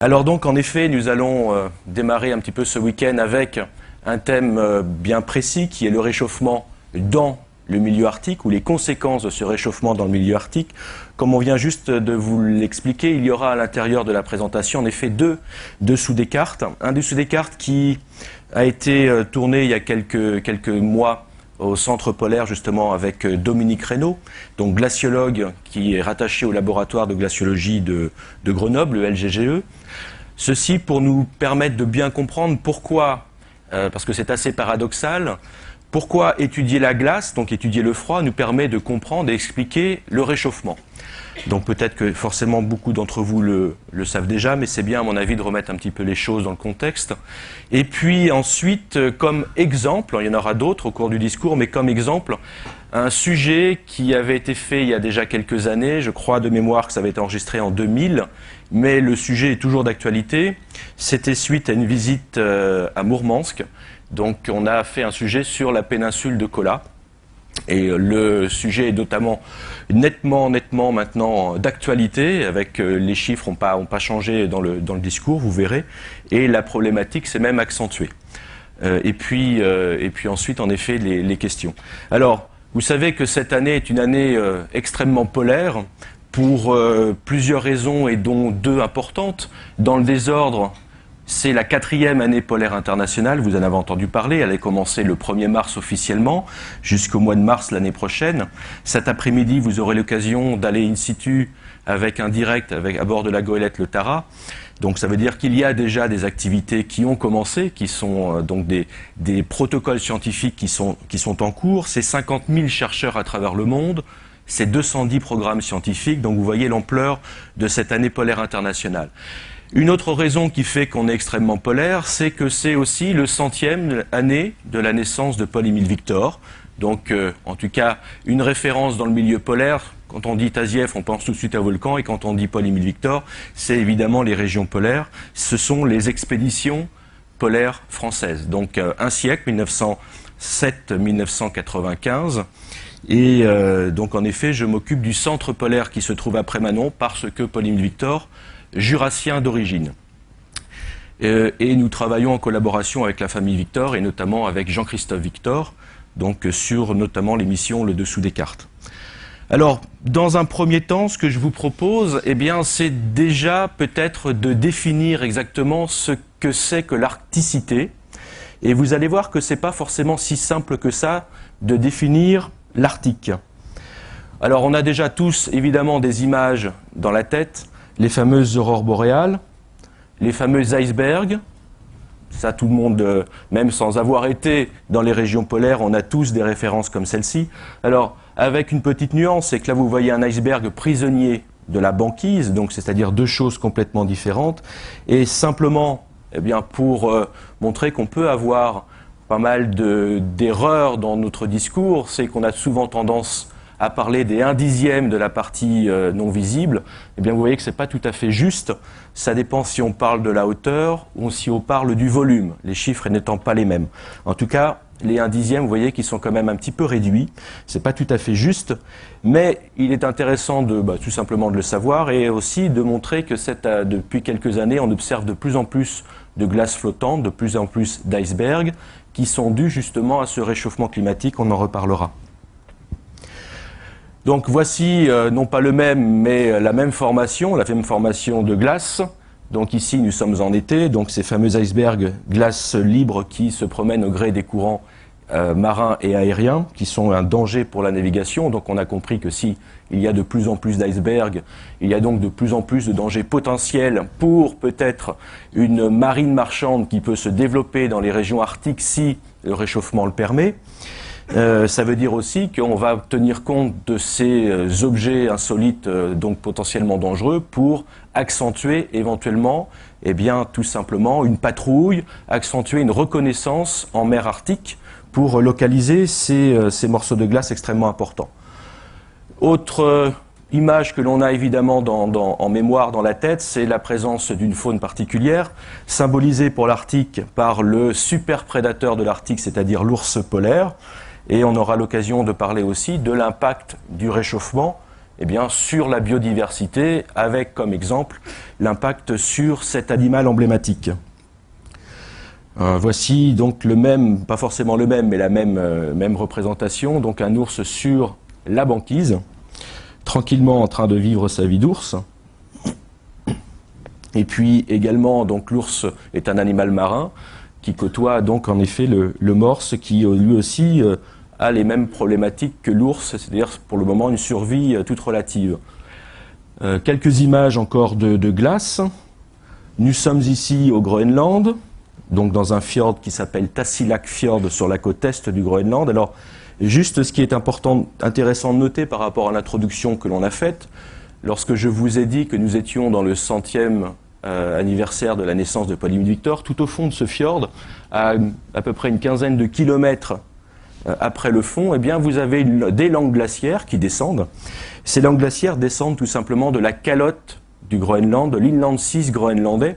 Alors donc en effet nous allons démarrer un petit peu ce week-end avec un thème bien précis qui est le réchauffement dans le milieu arctique ou les conséquences de ce réchauffement dans le milieu arctique. Comme on vient juste de vous l'expliquer, il y aura à l'intérieur de la présentation en effet deux dessous des cartes. Un dessous des cartes qui a été tourné il y a quelques mois au centre polaire justement avec Dominique Reynaud, donc glaciologue qui est rattaché au laboratoire de glaciologie de Grenoble, le LGGE. Ceci pour nous permettre de bien comprendre pourquoi, parce que c'est assez paradoxal, pourquoi étudier la glace, donc étudier le froid, nous permet de comprendre et expliquer le réchauffement. Donc peut-être que forcément beaucoup d'entre vous le savent déjà, mais c'est bien à mon avis de remettre un petit peu les choses dans le contexte. Et puis ensuite, comme exemple, il y en aura d'autres au cours du discours, mais comme exemple, un sujet qui avait été fait il y a déjà quelques années, je crois de mémoire que ça avait été enregistré en 2000, mais le sujet est toujours d'actualité. C'était suite à une visite à Mourmansk. Donc on a fait un sujet sur la péninsule de Kola. Et le sujet est notamment nettement maintenant d'actualité, avec les chiffres n'ont pas changé dans le discours, vous verrez, et la problématique s'est même accentuée. Et puis ensuite, en effet, les questions. Alors, vous savez que cette année est une année extrêmement polaire, pour plusieurs raisons et dont deux importantes. Dans le désordre, c'est la 4e année polaire internationale, vous en avez entendu parler, elle a commencé le 1er mars officiellement, jusqu'au mois de mars l'année prochaine. Cet après-midi, vous aurez l'occasion d'aller in situ avec un direct à bord de la goélette Le Tara. Donc ça veut dire qu'il y a déjà des activités qui ont commencé, qui sont donc des protocoles scientifiques qui sont en cours. C'est 50 000 chercheurs à travers le monde, c'est 210 programmes scientifiques, donc vous voyez l'ampleur de cette année polaire internationale. Une autre raison qui fait qu'on est extrêmement polaire, c'est que c'est aussi le 100e année de la naissance de Paul-Émile Victor. Donc, en tout cas, une référence dans le milieu polaire. Quand on dit Taziev, on pense tout de suite à volcan, et quand on dit Paul-Émile Victor, c'est évidemment les régions polaires. Ce sont les expéditions polaires françaises. Donc, un siècle, 1907-1995. Et donc, en effet, je m'occupe du centre polaire qui se trouve à Prémanon, parce que Paul-Émile Victor, jurassien d'origine. Et nous travaillons en collaboration avec la famille Victor et notamment avec Jean-Christophe Victor, donc sur notamment l'émission Le Dessous des cartes. Alors, dans un premier temps, ce que je vous propose, eh bien, c'est déjà peut-être de définir exactement ce que c'est que l'arcticité. Et vous allez voir que c'est pas forcément si simple que ça de définir l'Arctique. Alors, on a déjà tous, évidemment, des images dans la tête, les fameuses aurores boréales, les fameux icebergs. Ça, tout le monde, même sans avoir été dans les régions polaires, on a tous des références comme celle-ci. Alors, avec une petite nuance, c'est que là, vous voyez un iceberg prisonnier de la banquise, donc c'est-à-dire deux choses complètement différentes. Et simplement, eh bien, pour montrer qu'on peut avoir pas mal d'erreurs dans notre discours, c'est qu'on a souvent tendance à parler des 1/10 de la partie non visible, eh bien vous voyez que c'est pas tout à fait juste. Ça dépend si on parle de la hauteur ou si on parle du volume, les chiffres n'étant pas les mêmes. En tout cas, les 1/10, vous voyez qu'ils sont quand même un petit peu réduits. C'est pas tout à fait juste, mais il est intéressant tout simplement de le savoir et aussi de montrer que depuis quelques années, on observe de plus en plus de glaces flottantes, de plus en plus d'icebergs qui sont dus justement à ce réchauffement climatique, on en reparlera. Donc voici, non pas le même, mais la même formation de glace. Donc ici, nous sommes en été, donc ces fameux icebergs glace libre qui se promènent au gré des courants marins et aériens, qui sont un danger pour la navigation. Donc on a compris que si il y a de plus en plus d'icebergs, il y a donc de plus en plus de dangers potentiels pour peut-être une marine marchande qui peut se développer dans les régions arctiques si le réchauffement le permet. Ça veut dire aussi qu'on va tenir compte de ces objets insolites, donc potentiellement dangereux, pour accentuer éventuellement, eh bien, tout simplement, une patrouille, accentuer une reconnaissance en mer Arctique pour localiser ces morceaux de glace extrêmement importants. Autre image que l'on a évidemment en mémoire dans la tête, c'est la présence d'une faune particulière, symbolisée pour l'Arctique par le super prédateur de l'Arctique, c'est-à-dire l'ours polaire. Et on aura l'occasion de parler aussi de l'impact du réchauffement eh bien, sur la biodiversité, avec comme exemple l'impact sur cet animal emblématique. Voici donc le même, pas forcément le même, mais la même représentation, donc un ours sur la banquise, tranquillement en train de vivre sa vie d'ours. Et puis également, donc l'ours est un animal marin qui côtoie donc en effet le morse qui lui aussi a les mêmes problématiques que l'ours, c'est-à-dire pour le moment une survie toute relative. Quelques images encore de glace. Nous sommes ici au Groenland, donc dans un fjord qui s'appelle Tasiilaq Fjord sur la côte est du Groenland. Alors, juste ce qui est intéressant de noter par rapport à l'introduction que l'on a faite, lorsque je vous ai dit que nous étions dans le 100e anniversaire de la naissance de Paul-Émile Victor, tout au fond de ce fjord, à peu près une quinzaine de kilomètres après le fond, eh bien, vous avez des langues glaciaires qui descendent. Ces langues glaciaires descendent tout simplement de la calotte du Groenland, de l'inland sea groenlandais.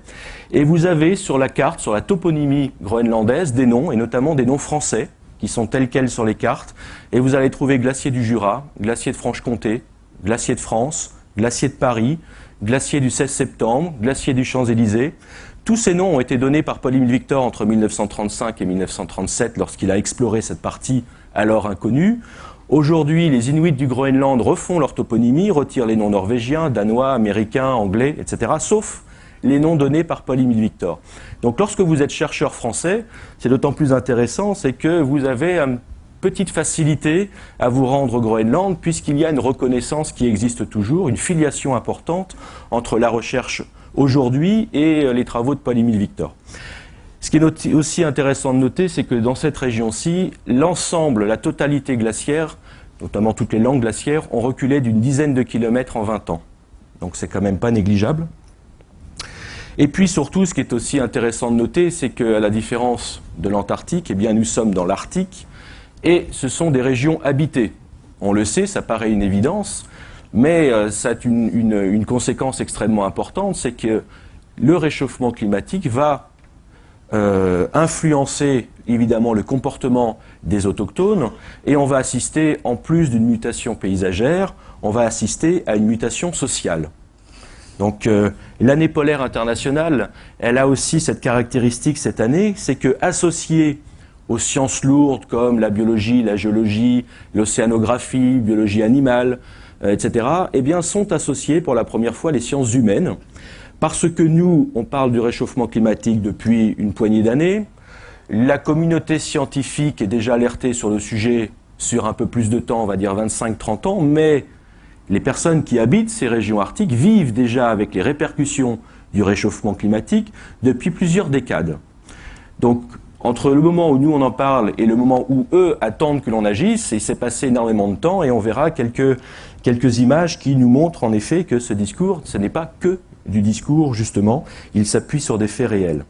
Et vous avez sur la carte, sur la toponymie groenlandaise, des noms, et notamment des noms français, qui sont tels quels sur les cartes. Et vous allez trouver glacier du Jura, glacier de Franche-Comté, glacier de France, glacier de Paris, glacier du 16 septembre, glacier du Champs-Élysées. Tous ces noms ont été donnés par Paul-Émile Victor entre 1935 et 1937 lorsqu'il a exploré cette partie alors inconnue. Aujourd'hui, les Inuits du Groenland refont leur toponymie, retirent les noms norvégiens, danois, américains, anglais, etc., sauf les noms donnés par Paul-Émile Victor. Donc lorsque vous êtes chercheur français, c'est d'autant plus intéressant, c'est que vous avez une petite facilité à vous rendre au Groenland, puisqu'il y a une reconnaissance qui existe toujours, une filiation importante entre la recherche aujourd'hui et les travaux de Paul-Émile Victor. Ce qui est aussi intéressant de noter, c'est que dans cette région-ci, l'ensemble, la totalité glaciaire, notamment toutes les langues glaciaires, ont reculé d'une dizaine de kilomètres en 20 ans. Donc c'est quand même pas négligeable. Et puis surtout, ce qui est aussi intéressant de noter, c'est qu'à la différence de l'Antarctique, eh bien, nous sommes dans l'Arctique, et ce sont des régions habitées. On le sait, ça paraît une évidence, mais ça a une conséquence extrêmement importante, c'est que le réchauffement climatique va influencer évidemment le comportement des autochtones, et on va assister, en plus d'une mutation paysagère, on va assister à une mutation sociale. Donc l'année polaire internationale, elle a aussi cette caractéristique cette année, c'est que associée aux sciences lourdes comme la biologie, la géologie, l'océanographie, biologie animale, etc., eh bien, sont associées pour la première fois les sciences humaines, parce que nous, on parle du réchauffement climatique depuis une poignée d'années, la communauté scientifique est déjà alertée sur le sujet sur un peu plus de temps, on va dire 25-30 ans, mais les personnes qui habitent ces régions arctiques vivent déjà avec les répercussions du réchauffement climatique depuis plusieurs décades. Donc, entre le moment où nous on en parle et le moment où eux attendent que l'on agisse, il s'est passé énormément de temps, et on verra quelques images qui nous montrent en effet que ce discours, ce n'est pas que du discours justement, il s'appuie sur des faits réels.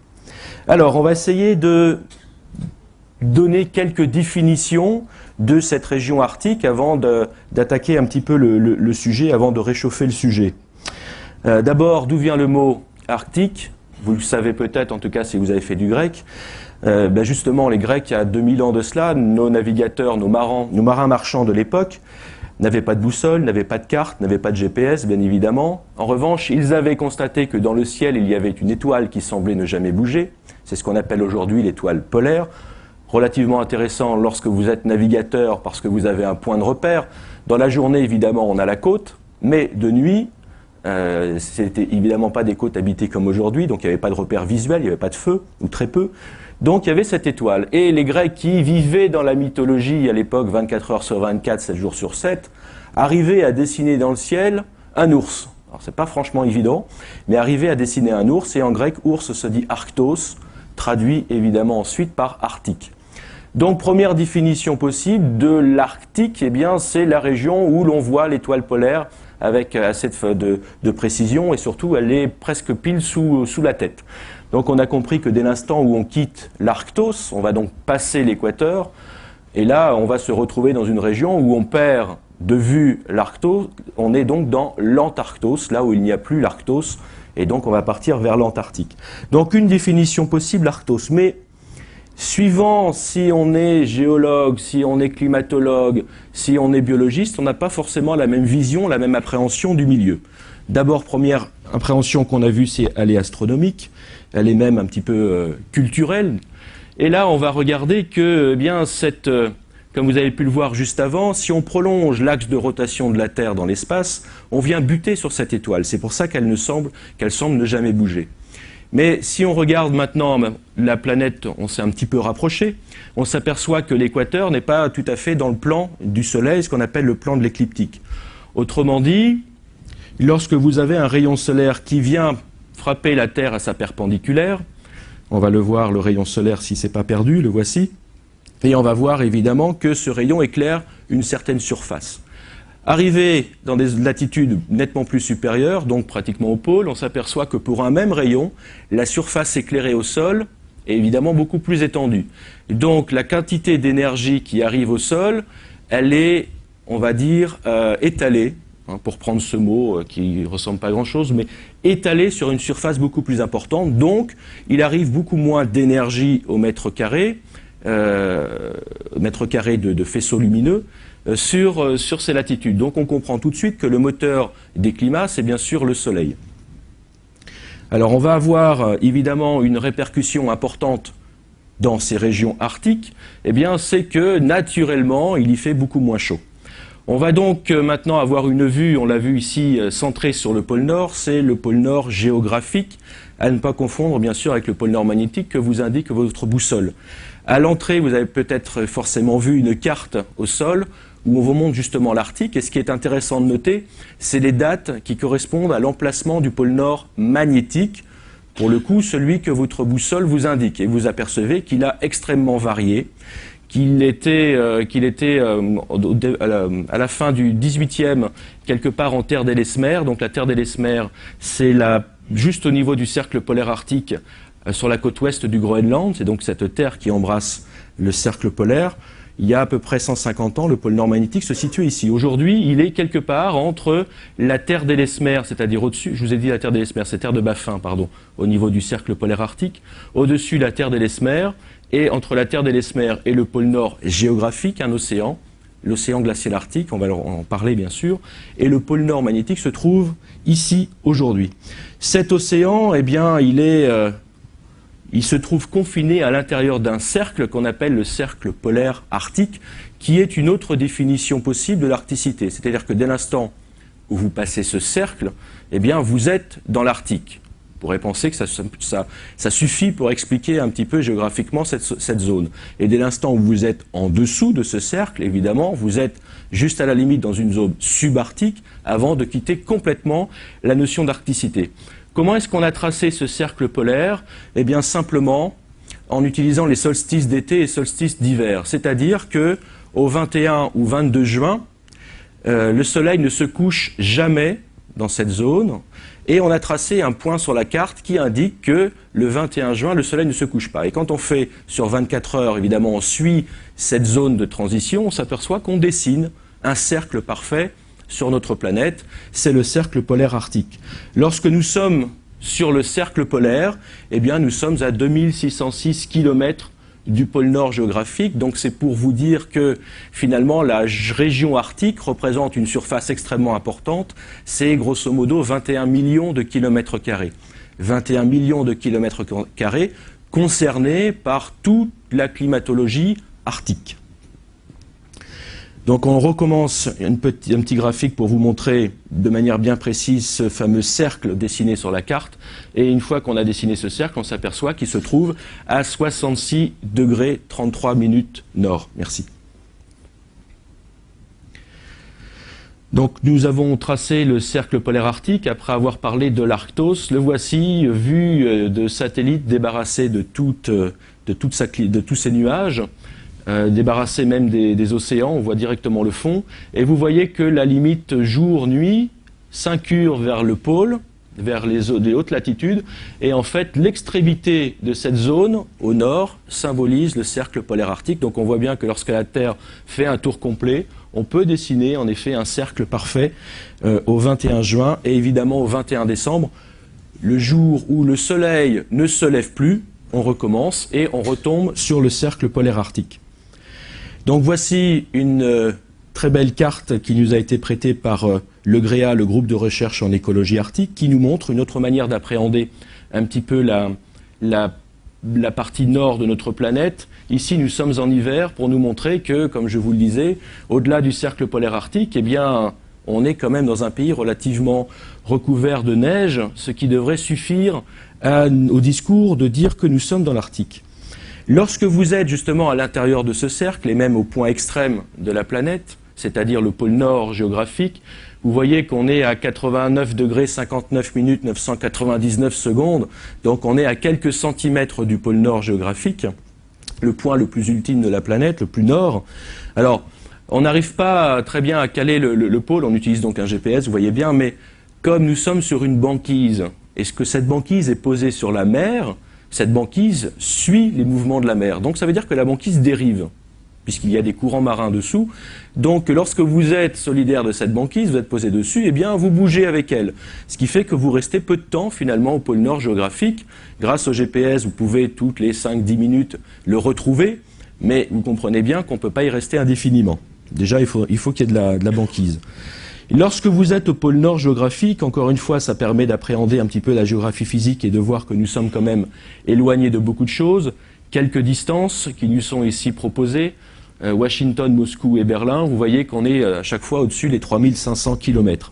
Alors, on va essayer de donner quelques définitions de cette région arctique avant d'attaquer un petit peu le sujet, avant de réchauffer le sujet. D'abord, d'où vient le mot arctique? Vous le savez peut-être, en tout cas si vous avez fait du grec. Justement, les Grecs, il y a 2000 ans de cela, nos navigateurs, nos marins marchands de l'époque, n'avaient pas de boussole, n'avaient pas de carte, n'avaient pas de GPS, bien évidemment. En revanche, ils avaient constaté que dans le ciel, il y avait une étoile qui semblait ne jamais bouger. C'est ce qu'on appelle aujourd'hui l'étoile polaire. Relativement intéressant lorsque vous êtes navigateur parce que vous avez un point de repère. Dans la journée, évidemment, on a la côte, mais de nuit, c'était évidemment pas des côtes habitées comme aujourd'hui, donc il n'y avait pas de repère visuel, il n'y avait pas de feu, ou très peu. Donc il y avait cette étoile. Et les Grecs qui vivaient dans la mythologie à l'époque, 24 heures sur 24, 7 jours sur 7, arrivaient à dessiner dans le ciel un ours. Alors c'est pas franchement évident, mais arrivaient à dessiner un ours, et en grec, ours se dit arctos, traduit évidemment ensuite par arctique. Donc première définition possible de l'Arctique, eh bien c'est la région où l'on voit l'étoile polaire avec assez de précision, et surtout elle est presque pile sous la tête. Donc on a compris que dès l'instant où on quitte l'Arctos, on va donc passer l'équateur, et là on va se retrouver dans une région où on perd de vue l'Arctos, on est donc dans l'Antarctos, là où il n'y a plus l'Arctos, et donc on va partir vers l'Antarctique. Donc une définition possible, Arctos, mais Suivant si on est géologue, si on est climatologue, si on est biologiste, on n'a pas forcément la même vision, la même appréhension du milieu. D'abord, première appréhension qu'on a vue, c'est elle est astronomique, elle est même un petit peu culturelle. Et là, on va regarder que, eh bien, comme vous avez pu le voir juste avant, si on prolonge l'axe de rotation de la Terre dans l'espace, on vient buter sur cette étoile. C'est pour ça qu'elle semble ne jamais bouger. Mais si on regarde maintenant la planète, on s'est un petit peu rapproché, on s'aperçoit que l'équateur n'est pas tout à fait dans le plan du Soleil, ce qu'on appelle le plan de l'écliptique. Autrement dit, lorsque vous avez un rayon solaire qui vient frapper la Terre à sa perpendiculaire, on va le voir, le rayon solaire, si ce n'est pas perdu, le voici, et on va voir évidemment que ce rayon éclaire une certaine surface. Arrivé dans des latitudes nettement plus supérieures, donc pratiquement au pôle, on s'aperçoit que pour un même rayon, la surface éclairée au sol est évidemment beaucoup plus étendue. Donc la quantité d'énergie qui arrive au sol, elle est, on va dire, étalée, pour prendre ce mot qui ne ressemble pas à grand-chose, mais étalée sur une surface beaucoup plus importante. Donc il arrive beaucoup moins d'énergie au mètre carré de faisceaux lumineux, sur ces latitudes. Donc on comprend tout de suite que le moteur des climats, c'est bien sûr le Soleil. Alors on va avoir évidemment une répercussion importante dans ces régions arctiques, eh bien c'est que naturellement il y fait beaucoup moins chaud. On va donc maintenant avoir une vue, on l'a vu ici, centrée sur le pôle Nord, c'est le pôle Nord géographique, à ne pas confondre bien sûr avec le pôle Nord magnétique que vous indique votre boussole. À l'entrée, vous avez peut-être forcément vu une carte au sol où on vous montre justement l'Arctique. Et ce qui est intéressant de noter, c'est les dates qui correspondent à l'emplacement du pôle Nord magnétique, pour le coup celui que votre boussole vous indique. Et vous apercevez qu'il a extrêmement varié, qu'il était à la fin du 18e, quelque part en terre d'Ellesmer. Donc la terre d'Ellesmer, c'est juste au niveau du cercle polaire arctique, sur la côte ouest du Groenland. C'est donc cette terre qui embrasse le cercle polaire. Il y a à peu près 150 ans, le pôle Nord magnétique se situait ici. Aujourd'hui, il est quelque part entre la terre d'Ellesmer, c'est-à-dire au-dessus, je vous ai dit la terre d'Ellesmer, c'est terre de Baffin, pardon, au niveau du cercle polaire arctique, au-dessus la terre d'Ellesmer, et entre la terre d'Ellesmer et le pôle Nord géographique, un océan, l'océan glacial arctique, on va en parler bien sûr, et le pôle Nord magnétique se trouve ici aujourd'hui. Cet océan, eh bien, il se trouve confiné à l'intérieur d'un cercle qu'on appelle le cercle polaire arctique, qui est une autre définition possible de l'arcticité. C'est-à-dire que dès l'instant où vous passez ce cercle, eh bien, vous êtes dans l'Arctique. Vous pourrez penser que ça suffit pour expliquer un petit peu géographiquement cette zone. Et dès l'instant où vous êtes en dessous de ce cercle, évidemment, vous êtes juste à la limite dans une zone subarctique avant de quitter complètement la notion d'arcticité. Comment est-ce qu'on a tracé ce cercle polaire? Eh bien simplement en utilisant les solstices d'été et solstices d'hiver. C'est-à-dire qu'au 21 ou 22 juin, le soleil ne se couche jamais dans cette zone. Et on a tracé un point sur la carte qui indique que le 21 juin, le soleil ne se couche pas. Et quand on fait sur 24 heures, évidemment, on suit cette zone de transition, on s'aperçoit qu'on dessine un cercle parfait sur notre planète, c'est le cercle polaire arctique. Lorsque nous sommes sur le cercle polaire, eh bien nous sommes à 2606 km du pôle Nord géographique, donc c'est pour vous dire que finalement la région arctique représente une surface extrêmement importante, c'est grosso modo 21 millions de kilomètres carrés. 21 millions de kilomètres carrés concernés par toute la climatologie arctique. Donc on recommence un petit graphique pour vous montrer de manière bien précise ce fameux cercle dessiné sur la carte. Et une fois qu'on a dessiné ce cercle, on s'aperçoit qu'il se trouve à 66 degrés 33 minutes nord. Merci. Donc nous avons tracé le cercle polaire arctique après avoir parlé de l'Arctos. Le voici vu de satellite débarrassé de tous ces nuages. Débarrassé même des océans, on voit directement le fond, et vous voyez que la limite jour-nuit s'incurve vers le pôle, vers les hautes latitudes, et en fait l'extrémité de cette zone, au nord, symbolise le cercle polaire arctique. Donc on voit bien que lorsque la Terre fait un tour complet, on peut dessiner en effet un cercle parfait au 21 juin, et évidemment au 21 décembre, le jour où le soleil ne se lève plus, on recommence et on retombe sur le cercle polaire arctique. Donc voici une très belle carte qui nous a été prêtée par le GREA, le groupe de recherche en écologie arctique, qui nous montre une autre manière d'appréhender un petit peu la partie nord de notre planète. Ici, nous sommes en hiver pour nous montrer que, comme je vous le disais, au-delà du cercle polaire arctique, eh bien, on est quand même dans un pays relativement recouvert de neige, ce qui devrait suffire au discours de dire que nous sommes dans l'Arctique. Lorsque vous êtes justement à l'intérieur de ce cercle, et même au point extrême de la planète, c'est-à-dire le pôle nord géographique, vous voyez qu'on est à 89 degrés 59 minutes 999 secondes, donc on est à quelques centimètres du pôle nord géographique, le point le plus ultime de la planète, le plus nord. Alors, on n'arrive pas très bien à caler le pôle, on utilise donc un GPS, vous voyez bien, mais comme nous sommes sur une banquise, est-ce que cette banquise est posée sur la mer? Cette banquise suit les mouvements de la mer. Donc ça veut dire que la banquise dérive, puisqu'il y a des courants marins dessous. Donc lorsque vous êtes solidaire de cette banquise, vous êtes posé dessus, eh bien vous bougez avec elle. Ce qui fait que vous restez peu de temps finalement au pôle nord géographique. Grâce au GPS, vous pouvez toutes les 5-10 minutes le retrouver, mais vous comprenez bien qu'on ne peut pas y rester indéfiniment. Déjà, il faut qu'il y ait de la banquise. Lorsque vous êtes au pôle nord géographique, encore une fois, ça permet d'appréhender un petit peu la géographie physique et de voir que nous sommes quand même éloignés de beaucoup de choses. Quelques distances qui nous sont ici proposées, Washington, Moscou et Berlin, vous voyez qu'on est à chaque fois au-dessus des 3500 km.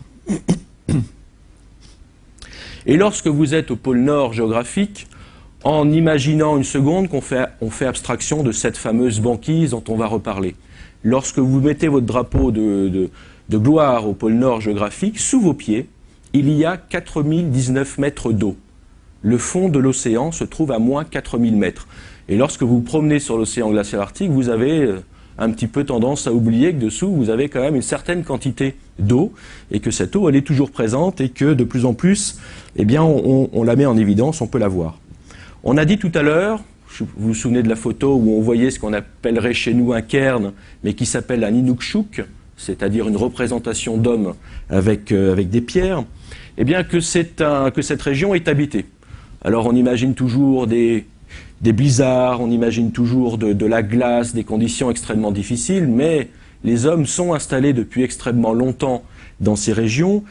Et lorsque vous êtes au pôle nord géographique, en imaginant une seconde qu'on fait abstraction de cette fameuse banquise dont on va reparler. Lorsque vous mettez votre drapeau de gloire au pôle nord géographique, sous vos pieds, il y a 4019 mètres d'eau. Le fond de l'océan se trouve à moins 4000 mètres. Et lorsque vous vous promenez sur l'océan glacial arctique, vous avez un petit peu tendance à oublier que dessous, vous avez quand même une certaine quantité d'eau, et que cette eau, elle est toujours présente, et que de plus en plus, eh bien, on la met en évidence, on peut la voir. On a dit tout à l'heure, vous vous souvenez de la photo où on voyait ce qu'on appellerait chez nous un cairn, mais qui s'appelle un Inukshuk, c'est-à-dire une représentation d'hommes avec des pierres, eh bien que cette région est habitée. Alors on imagine toujours des blizzards, on imagine toujours de la glace, des conditions extrêmement difficiles, mais les hommes sont installés depuis extrêmement longtemps dans ces régions.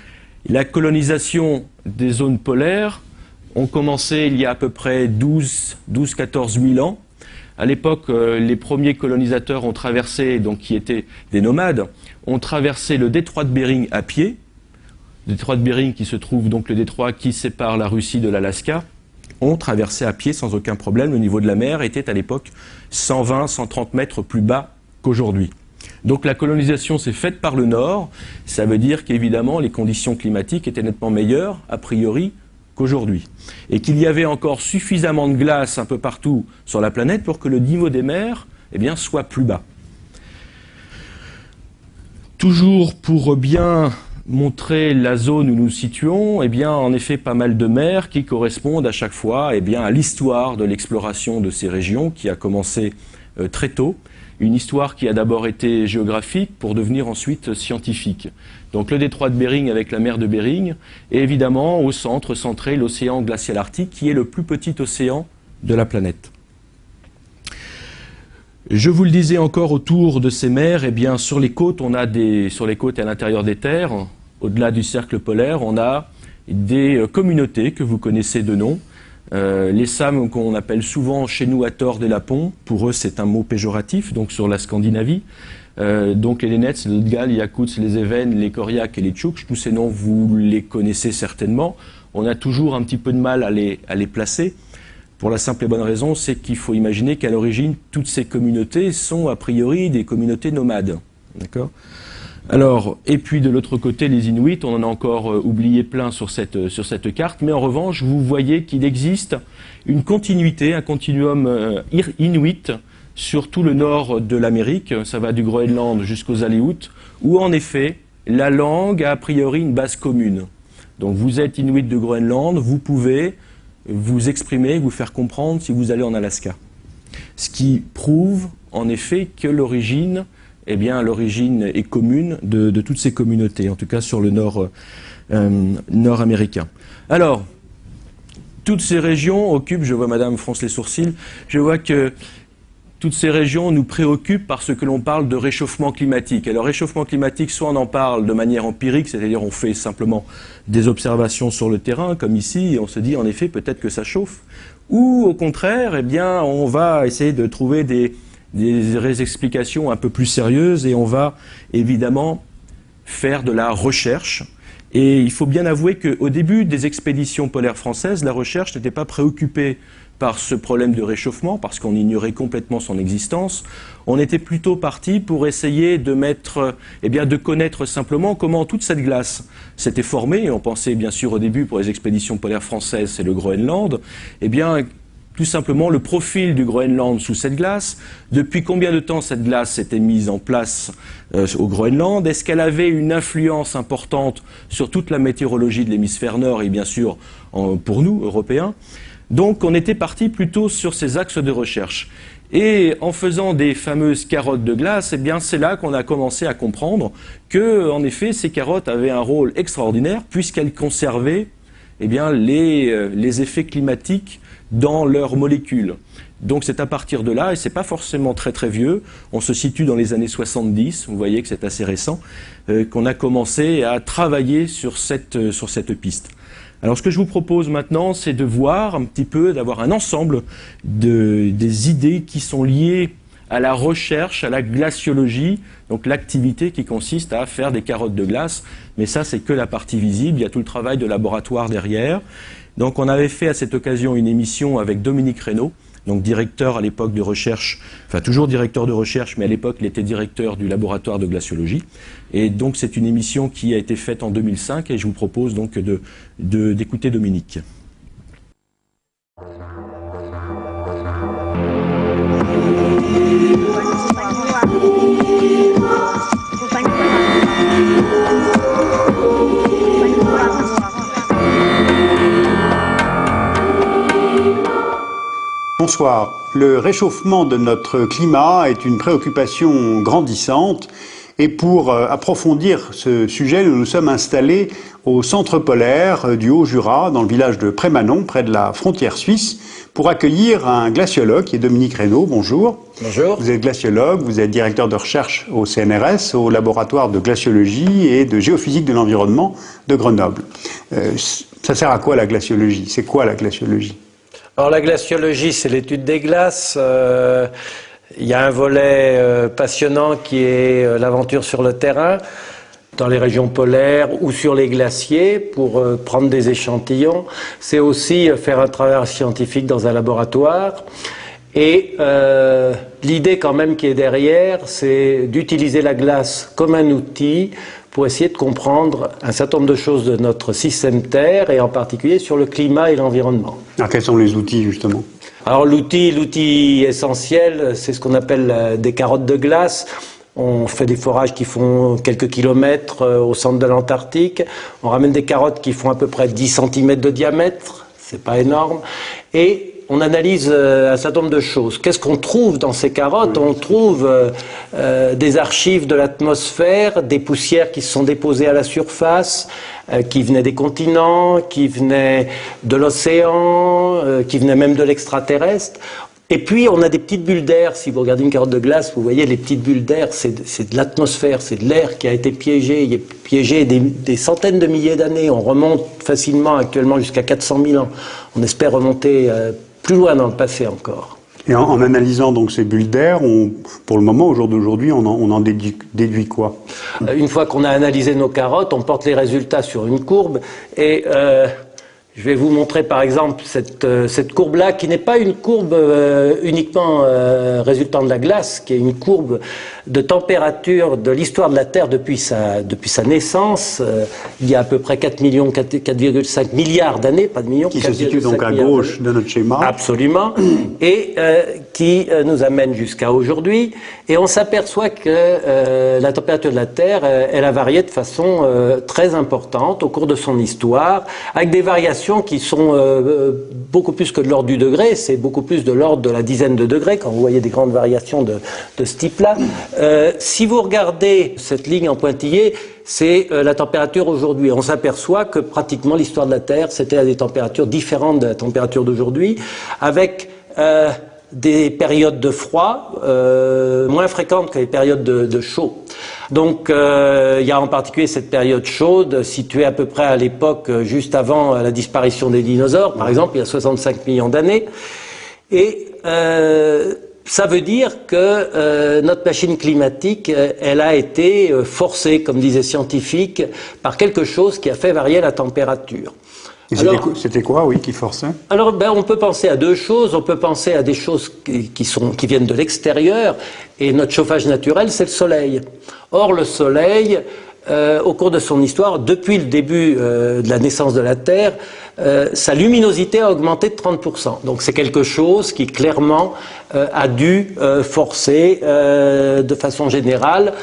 La colonisation des zones polaires ont commencé il y a à peu près 12-14 000 ans. À l'époque, les premiers colonisateurs ont traversé, donc qui étaient des nomades, ont traversé le détroit de Bering à pied. Le détroit de Bering qui se trouve donc le détroit qui sépare la Russie de l'Alaska, ont traversé à pied sans aucun problème. Le niveau de la mer était à l'époque 120-130 mètres plus bas qu'aujourd'hui. Donc la colonisation s'est faite par le nord. Ça veut dire qu'évidemment les conditions climatiques étaient nettement meilleures, a priori, qu'aujourd'hui. Et qu'il y avait encore suffisamment de glace un peu partout sur la planète pour que le niveau des mers eh bien, soit plus bas. Toujours pour bien montrer la zone où nous nous situons, eh bien, en effet pas mal de mers qui correspondent à chaque fois eh bien, à l'histoire de l'exploration de ces régions qui a commencé très tôt. Une histoire qui a d'abord été géographique pour devenir ensuite scientifique. Donc le détroit de Bering avec la mer de Bering et évidemment au centre, centré, l'océan glacial arctique qui est le plus petit océan de la planète. Je vous le disais encore autour de ces mers, eh bien sur les côtes, sur les côtes et à l'intérieur des terres, au-delà du cercle polaire, on a des communautés que vous connaissez de nom. Les Sams qu'on appelle souvent chez nous à tort des Lapons, pour eux c'est un mot péjoratif, donc sur la Scandinavie. Donc les Lenets, les Lutgals, les Yakuts, les Even, les Koryaks et les Tchouks, tous ces noms vous les connaissez certainement. On a toujours un petit peu de mal à les placer. Pour la simple et bonne raison, c'est qu'il faut imaginer qu'à l'origine, toutes ces communautés sont a priori des communautés nomades. D'accord ? Alors, et puis de l'autre côté, les Inuits, on en a encore oublié plein sur cette carte, mais en revanche, vous voyez qu'il existe une continuité, un continuum inuit sur tout le nord de l'Amérique, ça va du Groenland jusqu'aux Aléoutes, où en effet, la langue a priori une base commune. Donc vous êtes Inuit de Groenland, vous pouvez vous exprimer, vous faire comprendre si vous allez en Alaska. Ce qui prouve en effet que l'origine est commune de toutes ces communautés, en tout cas sur le nord américain. Alors, toutes ces régions occupent, je vois Madame fronce les sourcils, je vois que toutes ces régions nous préoccupent parce que l'on parle de réchauffement climatique. Alors réchauffement climatique, soit on en parle de manière empirique, c'est-à-dire on fait simplement des observations sur le terrain, comme ici, et on se dit en effet peut-être que ça chauffe, ou au contraire, eh bien, on va essayer de trouver des explications un peu plus sérieuses et on va évidemment faire de la recherche. Et il faut bien avouer qu'au début des expéditions polaires françaises, la recherche n'était pas préoccupée par ce problème de réchauffement, parce qu'on ignorait complètement son existence. On était plutôt parti pour essayer de de connaître simplement comment toute cette glace s'était formée. Et on pensait bien sûr au début pour les expéditions polaires françaises, c'est le Groenland. Eh bien, tout simplement le profil du Groenland sous cette glace, depuis combien de temps cette glace s'était mise en place au Groenland, est-ce qu'elle avait une influence importante sur toute la météorologie de l'hémisphère nord et bien sûr pour nous, Européens. Donc on était parti plutôt sur ces axes de recherche. Et en faisant des fameuses carottes de glace, eh bien c'est là qu'on a commencé à comprendre que, en effet, ces carottes avaient un rôle extraordinaire puisqu'elles conservaient eh bien, les effets climatiques dans leurs molécules. Donc c'est à partir de là, et c'est pas forcément très très vieux, on se situe dans les années 70, vous voyez que c'est assez récent, qu'on a commencé à travailler sur cette piste. Alors ce que je vous propose maintenant, c'est de voir un petit peu, d'avoir un ensemble des idées qui sont liées à la recherche, à la glaciologie, donc l'activité qui consiste à faire des carottes de glace. Mais ça, c'est que la partie visible, il y a tout le travail de laboratoire derrière. Donc on avait fait à cette occasion une émission avec Dominique Reynaud, donc directeur à l'époque de recherche, enfin toujours directeur de recherche, mais à l'époque il était directeur du laboratoire de glaciologie. Et donc c'est une émission qui a été faite en 2005 et je vous propose donc d'écouter Dominique. Bonsoir. Le réchauffement de notre climat est une préoccupation grandissante et pour approfondir ce sujet, nous nous sommes installés au centre polaire du Haut-Jura, dans le village de Prémanon, près de la frontière suisse, pour accueillir un glaciologue qui est Dominique Reynaud. Bonjour. Bonjour. Vous êtes glaciologue, vous êtes directeur de recherche au CNRS, au laboratoire de glaciologie et de géophysique de l'environnement de Grenoble. Ça sert à quoi la glaciologie? C'est quoi la glaciologie? Alors la glaciologie, c'est l'étude des glaces. Il y a un volet passionnant qui est l'aventure sur le terrain, dans les régions polaires ou sur les glaciers pour prendre des échantillons. C'est aussi faire un travail scientifique dans un laboratoire. Et l'idée quand même qui est derrière, c'est d'utiliser la glace comme un outil pour essayer de comprendre un certain nombre de choses de notre système Terre et en particulier sur le climat et l'environnement. Alors quels sont les outils justement? Alors l'outil essentiel, c'est ce qu'on appelle des carottes de glace. On fait des forages qui font quelques kilomètres au centre de l'Antarctique. On ramène des carottes qui font à peu près 10 cm de diamètre, c'est pas énorme. Et on analyse un certain nombre de choses. Qu'est-ce qu'on trouve dans ces carottes? On trouve des archives de l'atmosphère, des poussières qui se sont déposées à la surface, qui venaient des continents, qui venaient de l'océan, qui venaient même de l'extraterrestre. Et puis on a des petites bulles d'air. Si vous regardez une carotte de glace, vous voyez les petites bulles d'air, c'est de l'atmosphère, c'est de l'air qui a été piégé. Il est piégé des centaines de milliers d'années. On remonte facilement actuellement jusqu'à 400 000 ans. On espère remonter plus loin dans le passé encore. Et en analysant donc ces bulles d'air, pour le moment, au jour d'aujourd'hui, on en déduit quoi? Une fois qu'on a analysé nos carottes, on porte les résultats sur une courbe et je vais vous montrer par exemple cette courbe-là, qui n'est pas une courbe uniquement résultant de la glace, qui est une courbe de température de l'histoire de la Terre depuis sa naissance, il y a à peu près 4,5 milliards d'années, pas de millions. Qui se situe donc à gauche de notre schéma. Absolument, et qui nous amène jusqu'à aujourd'hui. Et on s'aperçoit que la température de la Terre, elle a varié de façon très importante au cours de son histoire, avec des variations qui sont beaucoup plus que de l'ordre du degré, c'est beaucoup plus de l'ordre de la dizaine de degrés, quand vous voyez des grandes variations de ce type-là. Si vous regardez cette ligne en pointillé, c'est la température aujourd'hui. On s'aperçoit que pratiquement l'histoire de la Terre, c'était à des températures différentes de la température d'aujourd'hui, avec des périodes de froid moins fréquentes que les périodes de chaud. Donc il y a en particulier cette période chaude située à peu près à l'époque juste avant la disparition des dinosaures, par exemple, il y a 65 millions d'années. Et ça veut dire que notre machine climatique, elle a été forcée, comme disaient les scientifiques, par quelque chose qui a fait varier la température. C'était quoi, oui, qui forçait? Alors, on peut penser à deux choses. On peut penser à des choses qui viennent de l'extérieur, et notre chauffage naturel, c'est le soleil. Or, le soleil, au cours de son histoire, depuis le début de la naissance de la Terre, sa luminosité a augmenté de 30%. Donc c'est quelque chose qui clairement a dû forcer de façon générale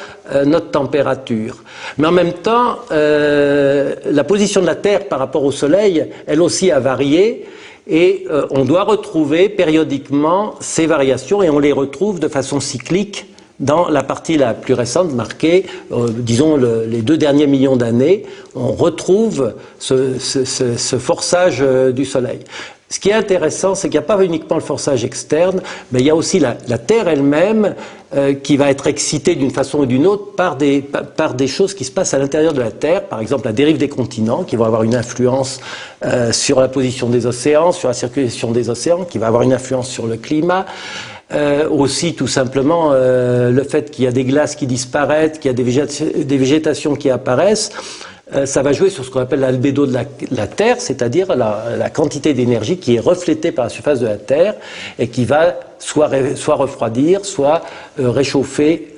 notre température. Mais en même temps, la position de la Terre par rapport au Soleil, elle aussi a varié. Et on doit retrouver périodiquement ces variations, et on les retrouve de façon cyclique dans la partie la plus récente, marquée, disons, les 2 derniers millions d'années. On retrouve ce forçage du Soleil. Ce qui est intéressant, c'est qu'il n'y a pas uniquement le forçage externe, mais il y a aussi la Terre elle-même qui va être excitée d'une façon ou d'une autre par des choses qui se passent à l'intérieur de la Terre, par exemple la dérive des continents, qui vont avoir une influence sur la position des océans, sur la circulation des océans, qui va avoir une influence sur le climat. Aussi tout simplement le fait qu'il y a des glaces qui disparaissent, qu'il y a des végétations qui apparaissent, ça va jouer sur ce qu'on appelle l'albédo de la Terre, c'est-à-dire la quantité d'énergie qui est reflétée par la surface de la Terre et qui va soit refroidir, soit réchauffer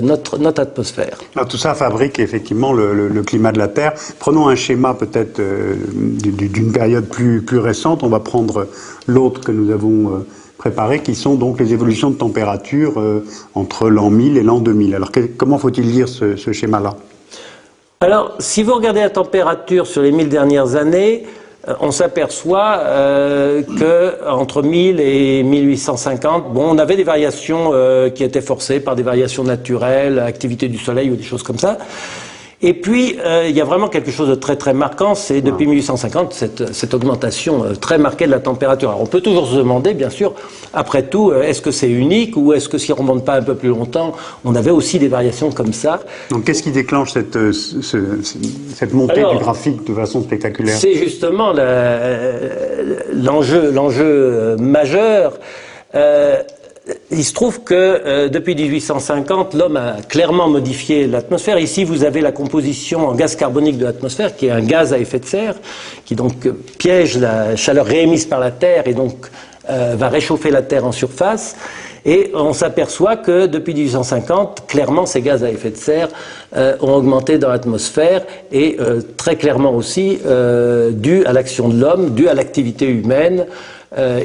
notre atmosphère. Alors, tout ça fabrique effectivement le climat de la Terre. Prenons un schéma peut-être d'une période plus récente. On va prendre l'autre que nous avons préparé, qui sont donc les évolutions de température entre l'an 1000 et l'an 2000. Alors comment faut-il lire ce schéma-là? Alors, si vous regardez la température sur les 1000 dernières années, on s'aperçoit que entre 1000 et 1850, on avait des variations qui étaient forcées par des variations naturelles, activité du soleil ou des choses comme ça. Et puis, il y a vraiment quelque chose de très très marquant, c'est depuis 1850, cette augmentation très marquée de la température. Alors on peut toujours se demander, bien sûr, après tout, est-ce que c'est unique ou est-ce que si on ne remonte pas un peu plus longtemps, on avait aussi des variations comme ça? Donc qu'est-ce qui déclenche cette montée du graphique de façon spectaculaire? C'est justement l'enjeu majeur. Il se trouve que depuis 1850, l'homme a clairement modifié l'atmosphère. Ici, vous avez la composition en gaz carbonique de l'atmosphère, qui est un gaz à effet de serre, qui donc piège la chaleur réémise par la Terre et donc va réchauffer la Terre en surface. Et on s'aperçoit que depuis 1850, clairement, ces gaz à effet de serre ont augmenté dans l'atmosphère et très clairement aussi dû à l'action de l'homme, dû à l'activité humaine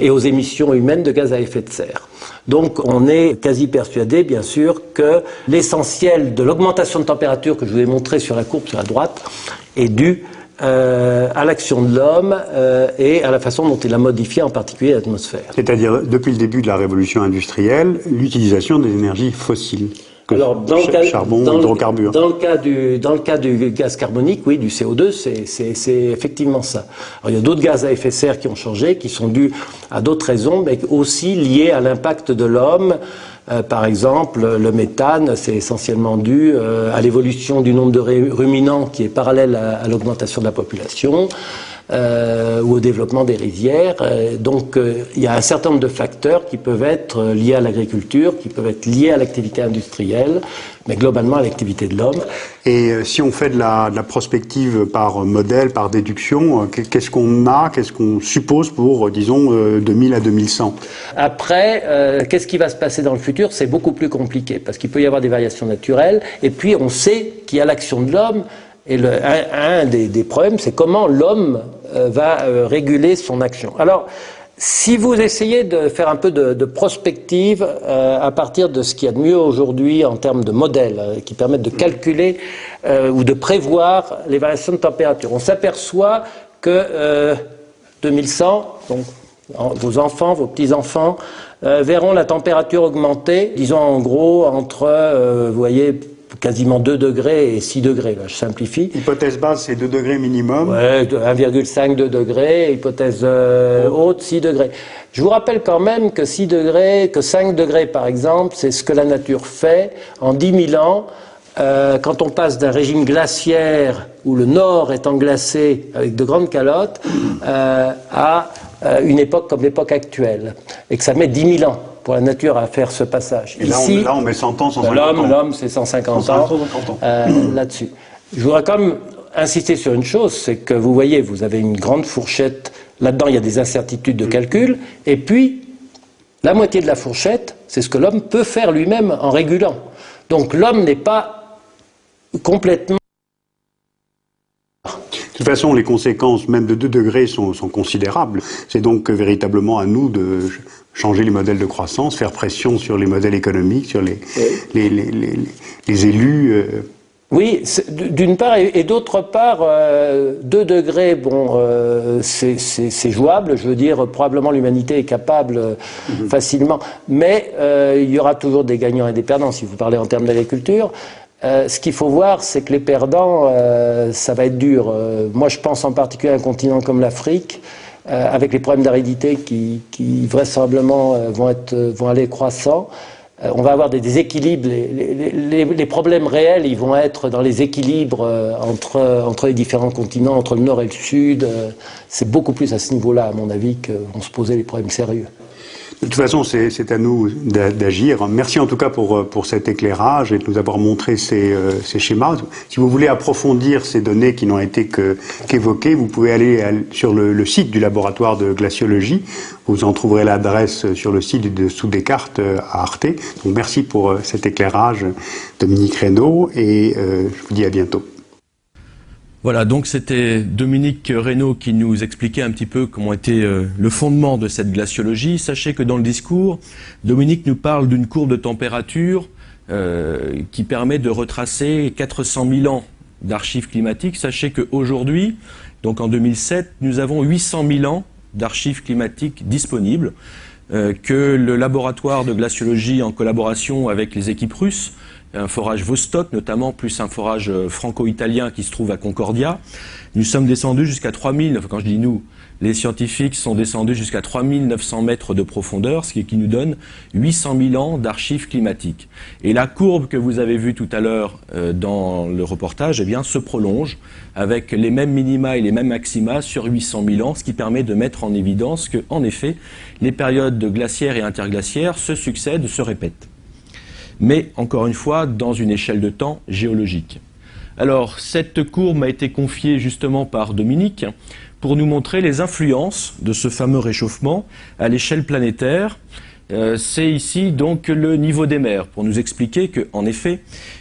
et aux émissions humaines de gaz à effet de serre. Donc on est quasi persuadé, bien sûr, que l'essentiel de l'augmentation de température que je vous ai montré sur la courbe sur la droite est dû à l'action de l'homme et à la façon dont il a modifié en particulier l'atmosphère. C'est-à-dire, depuis le début de la révolution industrielle, l'utilisation des énergies fossiles. Alors, Charbon, hydrocarbures. Dans le cas du gaz carbonique, oui, du CO2, c'est effectivement ça. Alors, il y a d'autres gaz à effet de serre qui ont changé, qui sont dus à d'autres raisons, mais aussi liés à l'impact de l'homme. Par exemple, le méthane, c'est essentiellement dû à l'évolution du nombre de ruminants qui est parallèle à l'augmentation de la population. Ou au développement des rivières. Donc il y a un certain nombre de facteurs qui peuvent être liés à l'agriculture, qui peuvent être liés à l'activité industrielle, mais globalement à l'activité de l'homme. Et si on fait de la prospective par modèle, par déduction, qu'est-ce qu'on suppose pour, disons, 2000 à 2100? Après, qu'est-ce qui va se passer dans le futur? C'est beaucoup plus compliqué, parce qu'il peut y avoir des variations naturelles, et puis on sait qu'il y a l'action de l'homme. Et un des problèmes, c'est comment l'homme va réguler son action. Alors, si vous essayez de faire un peu de prospective à partir de ce qu'il y a de mieux aujourd'hui en termes de modèles qui permettent de calculer ou de prévoir les variations de température, on s'aperçoit que 2100, donc vos enfants, vos petits-enfants, verront la température augmenter, disons en gros entre, vous voyez, quasiment 2 degrés et 6 degrés, là je simplifie. Hypothèse basse, c'est 2 degrés minimum. Ouais, 1,5, 2 degrés, hypothèse haute, 6 degrés. Je vous rappelle quand même que 6 degrés, que 5 degrés par exemple, c'est ce que la nature fait en 10 000 ans. Quand on passe d'un régime glaciaire où le nord est englacé avec de grandes calottes à une époque comme l'époque actuelle, et que ça met 10 000 ans pour la nature à faire ce passage. Et là, ici, on met 100 ans, 150 ans. L'homme, c'est 150 ans là-dessus. Je voudrais quand même insister sur une chose, c'est que vous voyez, vous avez une grande fourchette, là-dedans il y a des incertitudes de calcul, et puis la moitié de la fourchette, c'est ce que l'homme peut faire lui-même en régulant. Donc l'homme n'est pas complètement... De toute façon, les conséquences même de 2 degrés sont considérables. C'est donc véritablement à nous de changer les modèles de croissance, faire pression sur les modèles économiques, sur les élus. Oui, d'une part, et d'autre part, 2 degrés, bon, c'est jouable, je veux dire, probablement l'humanité est capable facilement, mais il y aura toujours des gagnants et des perdants, si vous parlez en termes d'agriculture. Ce qu'il faut voir, c'est que les perdants, ça va être dur. Moi, je pense en particulier à un continent comme l'Afrique, avec les problèmes d'aridité qui vraisemblablement vont aller croissant. On va avoir des déséquilibres. Les problèmes réels, ils vont être dans les équilibres entre les différents continents, entre le nord et le sud. C'est beaucoup plus à ce niveau-là, à mon avis, qu'on se posait les problèmes sérieux. De toute façon, c'est à nous d'agir. Merci en tout cas pour cet éclairage et de nous avoir montré ces schémas. Si vous voulez approfondir ces données qui n'ont été qu'évoquées, vous pouvez aller sur le site du laboratoire de glaciologie. Vous en trouverez l'adresse sur le site dessous des cartes à Arte. Donc merci pour cet éclairage, Dominique Reynaud, et je vous dis à bientôt. Voilà, donc c'était Dominique Reynaud qui nous expliquait un petit peu comment était le fondement de cette glaciologie. Sachez que dans le discours, Dominique nous parle d'une courbe de température qui permet de retracer 400 000 ans d'archives climatiques. Sachez qu'aujourd'hui, donc en 2007, nous avons 800 000 ans d'archives climatiques disponibles, que le laboratoire de glaciologie en collaboration avec les équipes russes, un forage Vostok notamment, plus un forage franco-italien qui se trouve à Concordia. Nous sommes descendus jusqu'à 3000, quand je dis nous, les scientifiques sont descendus jusqu'à 3900 mètres de profondeur, ce qui nous donne 800 000 ans d'archives climatiques. Et la courbe que vous avez vue tout à l'heure dans le reportage, eh bien, se prolonge avec les mêmes minima et les mêmes maxima sur 800 000 ans, ce qui permet de mettre en évidence que, en effet, les périodes glaciaires et interglaciaires se succèdent, se répètent. Mais, encore une fois, dans une échelle de temps géologique. Alors, cette courbe m'a été confiée justement par Dominique pour nous montrer les influences de ce fameux réchauffement à l'échelle planétaire. C'est ici donc le niveau des mers, pour nous expliquer qu'en effet,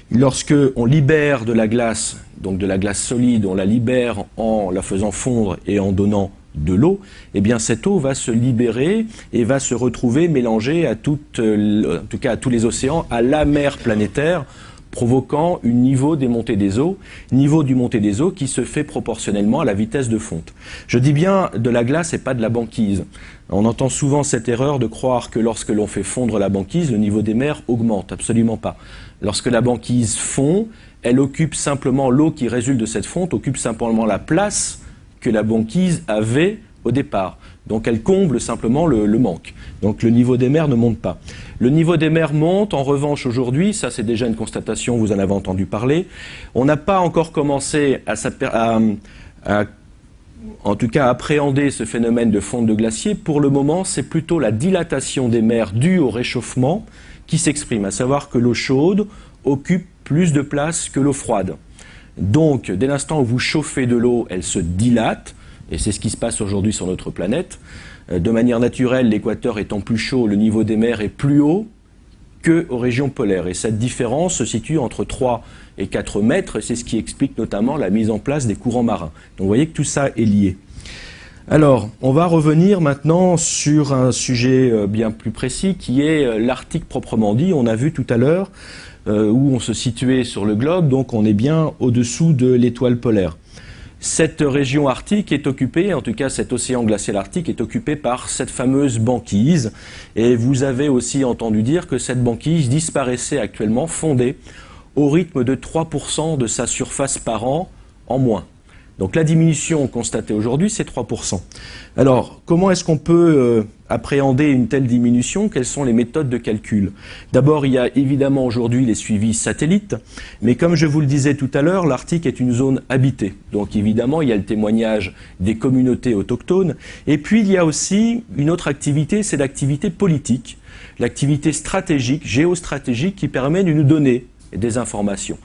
lorsque on libère de la glace, donc de la glace solide, on la libère en la faisant fondre et en donnant de l'eau, eh bien cette eau va se libérer et va se retrouver mélangée à en tout cas à tous les océans, à la mer planétaire, provoquant un niveau des montées des eaux, niveau du montée des eaux qui se fait proportionnellement à la vitesse de fonte. Je dis bien de la glace et pas de la banquise. On entend souvent cette erreur de croire que lorsque l'on fait fondre la banquise, le niveau des mers augmente. Absolument pas. Lorsque la banquise fond, elle occupe simplement, l'eau qui résulte de cette fonte occupe simplement la place que la banquise avait au départ. Donc elle comble simplement le manque. Donc le niveau des mers ne monte pas. Le niveau des mers monte, en revanche aujourd'hui, ça c'est déjà une constatation, vous en avez entendu parler, on n'a pas encore commencé en tout cas à appréhender ce phénomène de fonte de glacier. Pour le moment, c'est plutôt la dilatation des mers due au réchauffement qui s'exprime, à savoir que l'eau chaude occupe plus de place que l'eau froide. Donc, dès l'instant où vous chauffez de l'eau, elle se dilate, et c'est ce qui se passe aujourd'hui sur notre planète. De manière naturelle, l'équateur étant plus chaud, le niveau des mers est plus haut qu'aux régions polaires. Et cette différence se situe entre 3 et 4 mètres, et c'est ce qui explique notamment la mise en place des courants marins. Donc vous voyez que tout ça est lié. Alors, on va revenir maintenant sur un sujet bien plus précis, qui est l'Arctique proprement dit. On a vu tout à l'heure où on se situait sur le globe, donc on est bien au-dessous de l'étoile polaire. Cette région arctique est occupée, en tout cas cet océan glacial arctique est occupé par cette fameuse banquise. Et vous avez aussi entendu dire que cette banquise disparaissait actuellement, fondée au rythme de 3% de sa surface par an en moins. Donc la diminution constatée aujourd'hui, c'est 3%. Alors, comment est-ce qu'on peut appréhender une telle diminution? Quelles sont les méthodes de calcul? D'abord, il y a évidemment aujourd'hui les suivis satellites, mais comme je vous le disais tout à l'heure, l'Arctique est une zone habitée. Donc évidemment, il y a le témoignage des communautés autochtones. Et puis, il y a aussi une autre activité, c'est l'activité politique, l'activité stratégique, géostratégique, qui permet de nous donner des informations.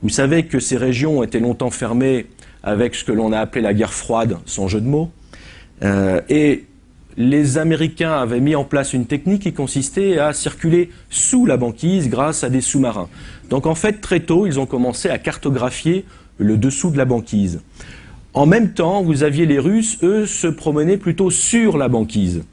Vous savez que ces régions ont été longtemps fermées avec ce que l'on a appelé la guerre froide, sans jeu de mots. Et les Américains avaient mis en place une technique qui consistait à circuler sous la banquise grâce à des sous-marins. Donc en fait, très tôt, ils ont commencé à cartographier le dessous de la banquise. En même temps, vous aviez les Russes, eux, se promenaient plutôt sur la banquise.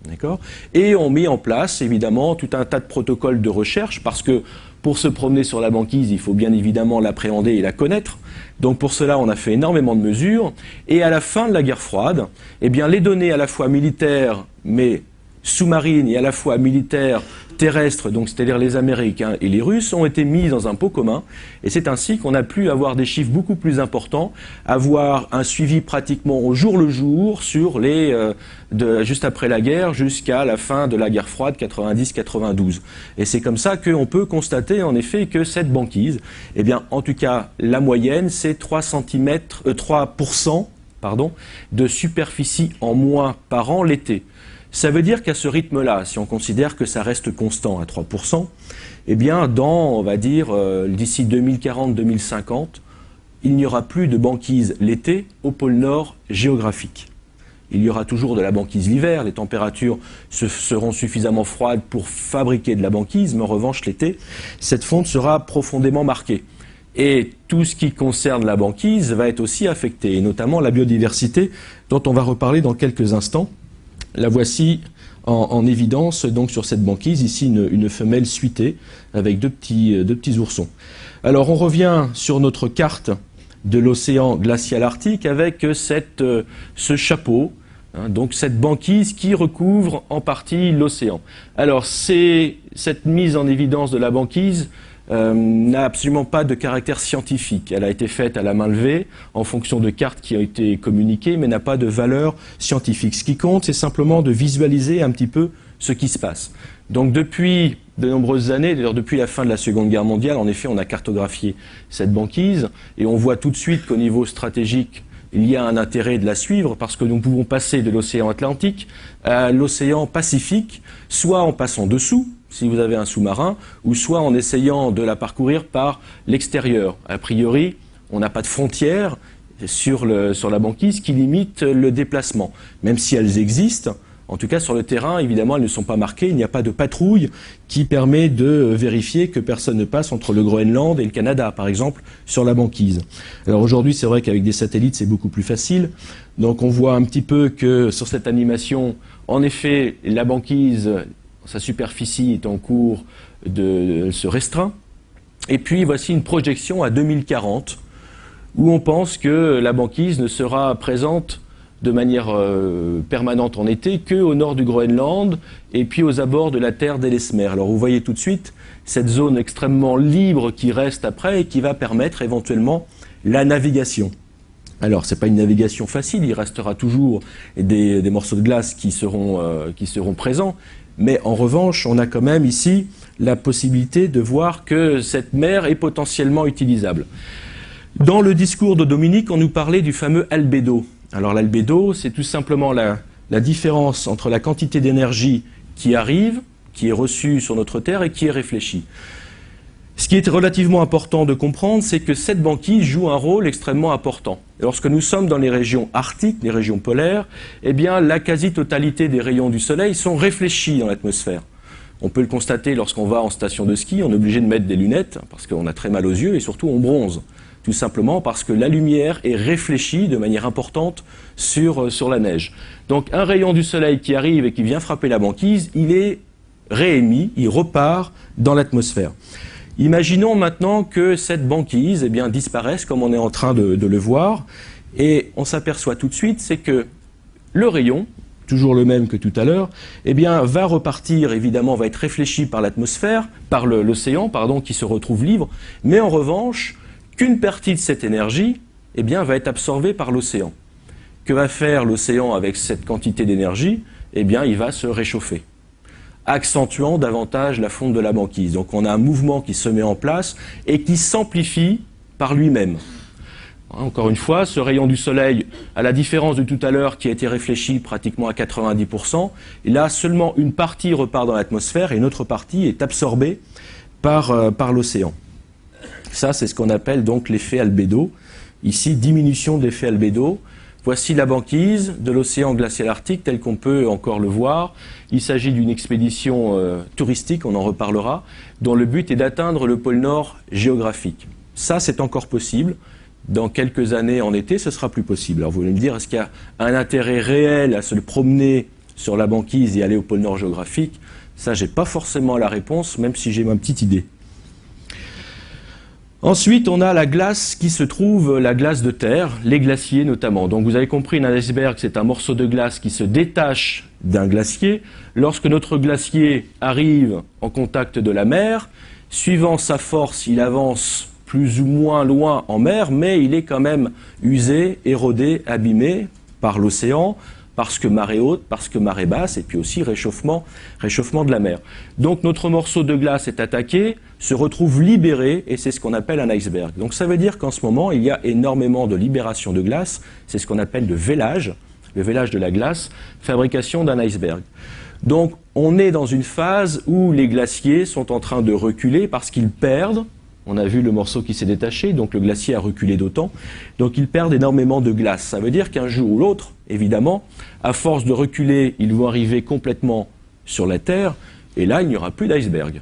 D'accord ? Et ont mis en place, évidemment, tout un tas de protocoles de recherche, parce que pour se promener sur la banquise, il faut bien évidemment l'appréhender et la connaître. Donc pour cela, on a fait énormément de mesures. Et à la fin de la guerre froide, eh bien, les données à la fois militaires, mais sous-marines, et à la fois militaires, terrestres, donc c'est-à-dire les Américains et les Russes, ont été mises dans un pot commun. Et c'est ainsi qu'on a pu avoir des chiffres beaucoup plus importants, avoir un suivi pratiquement au jour le jour sur les juste après la guerre jusqu'à la fin de la guerre froide 90-92. Et c'est comme ça qu'on peut constater en effet que cette banquise, eh bien, en tout cas, la moyenne, c'est 3% de superficie en moins par an l'été. Ça veut dire qu'à ce rythme-là, si on considère que ça reste constant à 3%, eh bien, on va dire, d'ici 2040-2050, il n'y aura plus de banquise l'été au pôle Nord géographique. Il y aura toujours de la banquise l'hiver, les températures seront suffisamment froides pour fabriquer de la banquise, mais en revanche, l'été, cette fonte sera profondément marquée. Et tout ce qui concerne la banquise va être aussi affecté, et notamment la biodiversité, dont on va reparler dans quelques instants. La voici en évidence donc sur cette banquise, ici une femelle suitée avec deux petits oursons. Alors on revient sur notre carte de l'océan glacial arctique avec ce chapeau, hein, donc cette banquise qui recouvre en partie l'océan. Alors cette mise en évidence de la banquise n'a absolument pas de caractère scientifique. Elle a été faite à la main levée en fonction de cartes qui ont été communiquées, mais n'a pas de valeur scientifique. Ce qui compte, c'est simplement de visualiser un petit peu ce qui se passe. Donc depuis de nombreuses années, d'ailleurs depuis la fin de la Seconde Guerre mondiale, en effet, on a cartographié cette banquise et on voit tout de suite qu'au niveau stratégique, il y a un intérêt de la suivre parce que nous pouvons passer de l'océan Atlantique à l'océan Pacifique, soit en passant dessous, si vous avez un sous-marin, ou soit en essayant de la parcourir par l'extérieur. A priori, on n'a pas de frontières sur la banquise qui limite le déplacement. Même si elles existent, en tout cas sur le terrain, évidemment, elles ne sont pas marquées. Il n'y a pas de patrouille qui permet de vérifier que personne ne passe entre le Groenland et le Canada, par exemple, sur la banquise. Alors aujourd'hui, c'est vrai qu'avec des satellites, c'est beaucoup plus facile. Donc on voit un petit peu que sur cette animation, en effet, la banquise, sa superficie est en cours de se restreindre. Et puis voici une projection à 2040 où on pense que la banquise ne sera présente de manière permanente en été qu'au nord du Groenland et puis aux abords de la terre d'Ellesmere. Alors vous voyez tout de suite cette zone extrêmement libre qui reste après et qui va permettre éventuellement la navigation. Alors c'est pas une navigation facile, il restera toujours des morceaux de glace qui seront présents. Mais en revanche, on a quand même ici la possibilité de voir que cette mer est potentiellement utilisable. Dans le discours de Dominique, on nous parlait du fameux albédo. Alors l'albédo, c'est tout simplement la différence entre la quantité d'énergie qui arrive, qui est reçue sur notre Terre et qui est réfléchie. Ce qui est relativement important de comprendre, c'est que cette banquise joue un rôle extrêmement important. Lorsque nous sommes dans les régions arctiques, les régions polaires, eh bien, la quasi-totalité des rayons du soleil sont réfléchis dans l'atmosphère. On peut le constater lorsqu'on va en station de ski, on est obligé de mettre des lunettes parce qu'on a très mal aux yeux et surtout on bronze. Tout simplement parce que la lumière est réfléchie de manière importante sur la neige. Donc un rayon du soleil qui arrive et qui vient frapper la banquise, il est réémis, il repart dans l'atmosphère. Imaginons maintenant que cette banquise disparaisse comme on est en train de le voir et on s'aperçoit tout de suite, c'est que le rayon toujours le même que tout à l'heure, eh bien, va repartir, évidemment, va être réfléchi par l'atmosphère, par l'océan, pardon, qui se retrouve libre, mais en revanche, qu'une partie de cette énergie, eh bien, va être absorbée par l'océan. Que va faire l'océan avec cette quantité d'énergie? Eh bien, il va se réchauffer, accentuant davantage la fonte de la banquise. Donc, on a un mouvement qui se met en place et qui s'amplifie par lui-même. Encore une fois, ce rayon du soleil, à la différence de tout à l'heure qui a été réfléchi pratiquement à 90%, et là seulement une partie repart dans l'atmosphère et une autre partie est absorbée par l'océan. Ça, c'est ce qu'on appelle donc l'effet albédo. Ici, diminution de l'effet albédo. Voici la banquise de l'océan glacial arctique tel qu'on peut encore le voir. Il s'agit d'une expédition touristique, on en reparlera, dont le but est d'atteindre le pôle Nord géographique. Ça, c'est encore possible. Dans quelques années, en été, ce sera plus possible. Alors vous allez me dire, est-ce qu'il y a un intérêt réel à se promener sur la banquise et aller au pôle Nord géographique? Ça, j'ai pas forcément la réponse, même si j'ai ma petite idée. Ensuite, on a la glace qui se trouve, la glace de terre, les glaciers notamment. Donc vous avez compris, un iceberg, c'est un morceau de glace qui se détache d'un glacier. Lorsque notre glacier arrive en contact de la mer, suivant sa force, il avance plus ou moins loin en mer, mais il est quand même usé, érodé, abîmé par l'océan, parce que marée haute, parce que marée basse, et puis aussi réchauffement de la mer. Donc notre morceau de glace est attaqué, se retrouve libéré, et c'est ce qu'on appelle un iceberg. Donc ça veut dire qu'en ce moment, il y a énormément de libération de glace, c'est ce qu'on appelle le vélage de la glace, fabrication d'un iceberg. Donc on est dans une phase où les glaciers sont en train de reculer parce qu'ils perdent. On a vu le morceau qui s'est détaché, donc le glacier a reculé d'autant. Donc ils perdent énormément de glace. Ça veut dire qu'un jour ou l'autre, évidemment, à force de reculer, ils vont arriver complètement sur la Terre, et là, il n'y aura plus d'iceberg.